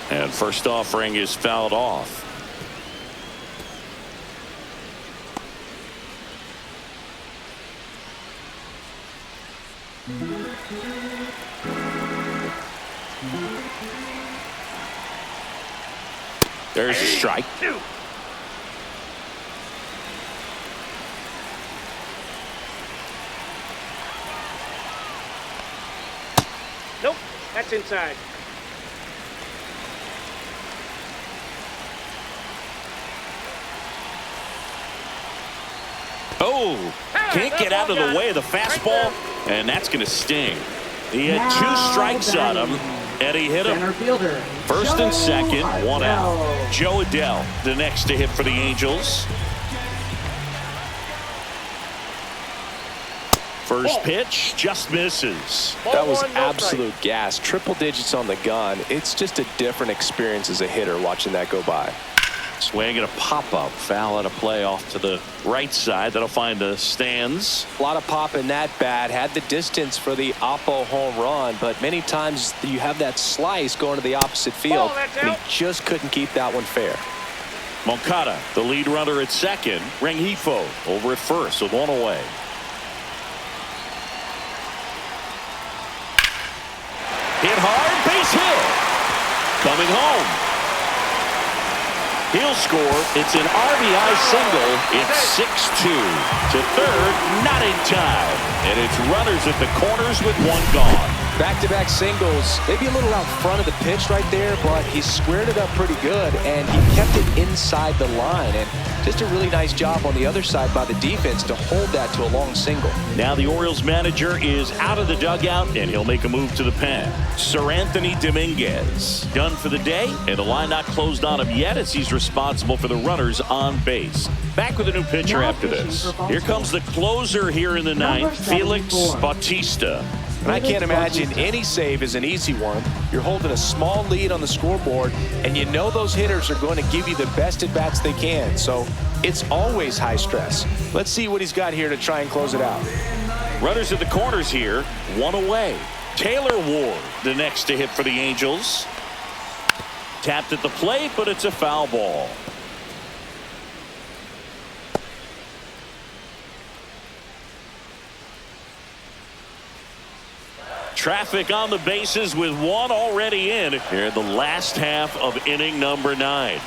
And first offering is fouled off. There's a strike. Nope, that's inside. Oh, can't get out of the way of the fastball, and that's going to sting. He had 2 strikes on him, and he hit him. First and second, 1 out. Joe Adell, the next to hit for the Angels. First pitch, just misses. That was absolute gas. Triple digits on the gun. It's just a different experience as a hitter watching that go by. Swing and a pop-up. Foul at a play off to the right side. That'll find the stands. A lot of pop in that bat. Had the distance for the Oppo home run, but many times you have that slice going to the opposite field, and he just couldn't keep that one fair. Moncada, the lead runner at second. Rengifo over at first with 1 away. Hit hard, base hit. Coming home. He'll score. It's an RBI single. It's 6-2. To third, not in time. And it's runners at the corners with 1 gone. Back-to-back singles. Maybe a little out front of the pitch right there, but he squared it up pretty good, and he kept it inside the line. And Just a really nice job on the other side by the defense to hold that to a long single. Now the Orioles manager is out of the dugout, and he'll make a move to the pen. Sir Anthony Dominguez done for the day, and the line not closed on him yet as he's responsible for the runners on base. Back with a new pitcher after this. Here comes the closer here in the ninth, Felix Bautista. And I can't imagine any save is an easy one. You're holding a small lead on the scoreboard, and you know those hitters are going to give you the best at-bats they can. So it's always high stress. Let's see what he's got here to try and close it out. Runners at the corners here, one away. Taylor Ward, the next to hit for the Angels. Tapped at the plate, but it's a foul ball. Traffic on the bases with one already in here in the last half of inning number 9.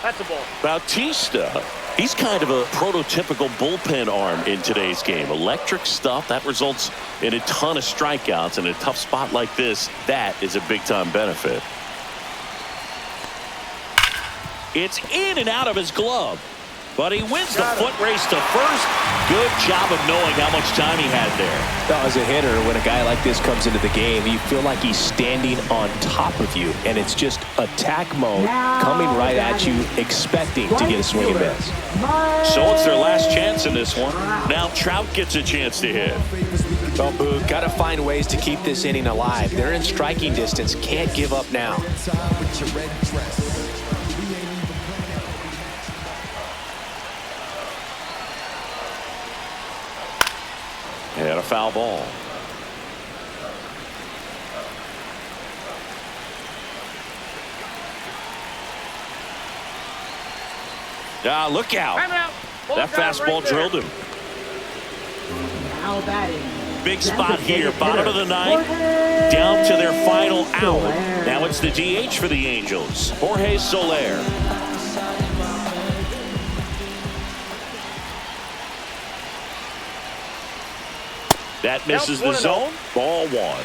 That's a ball. Bautista, he's kind of a prototypical bullpen arm in today's game. Electric stuff that results in a ton of strikeouts. In a tough spot like this, that is a big-time benefit. It's in and out of his glove, but he wins the foot race to first. Good job of knowing how much time he had there. Well, as a hitter, when a guy like this comes into the game, you feel like he's standing on top of you, and it's just attack mode coming right at you, expecting to get a swing and miss. So it's their last chance in this one. Now Trout gets a chance to hit. Well, Boog, got to find ways to keep this inning alive. They're in striking distance. Can't give up now. And a foul ball. Look out. That fastball drilled him. Now batting. Big spot here. Bottom of the ninth. Down to their final out. Now it's the DH for the Angels. Jorge Soler. That misses the zone. Ball 1.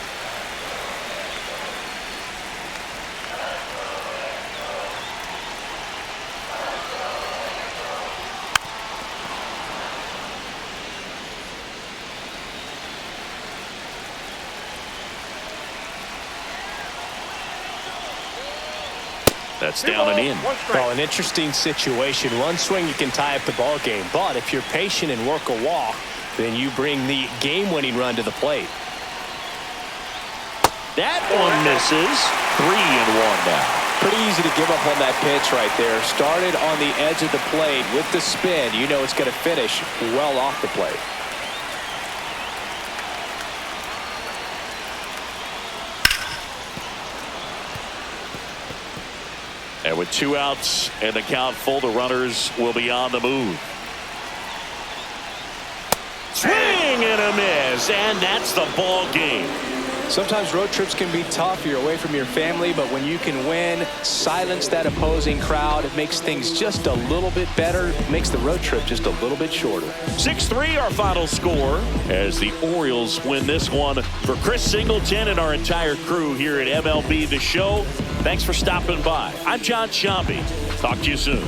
That's down and in. Well, an interesting situation. One swing you can tie up the ball game, but if you're patient and work a walk, then you bring the game-winning run to the plate. That one misses. 3-1 now. Pretty easy to give up on that pitch right there. Started on the edge of the plate with the spin. You know it's going to finish well off the plate. And with 2 outs and the count full, the runners will be on the move. Swing and a miss, and that's the ball game. Sometimes road trips can be tough. You're away from your family, but when you can win, silence that opposing crowd, it makes things just a little bit better. It makes the road trip just a little bit shorter. 6-3 our final score as the Orioles win this one. For Chris Singleton and our entire crew here at MLB The Show, thanks for stopping by. I'm John Shambi. Talk to you soon.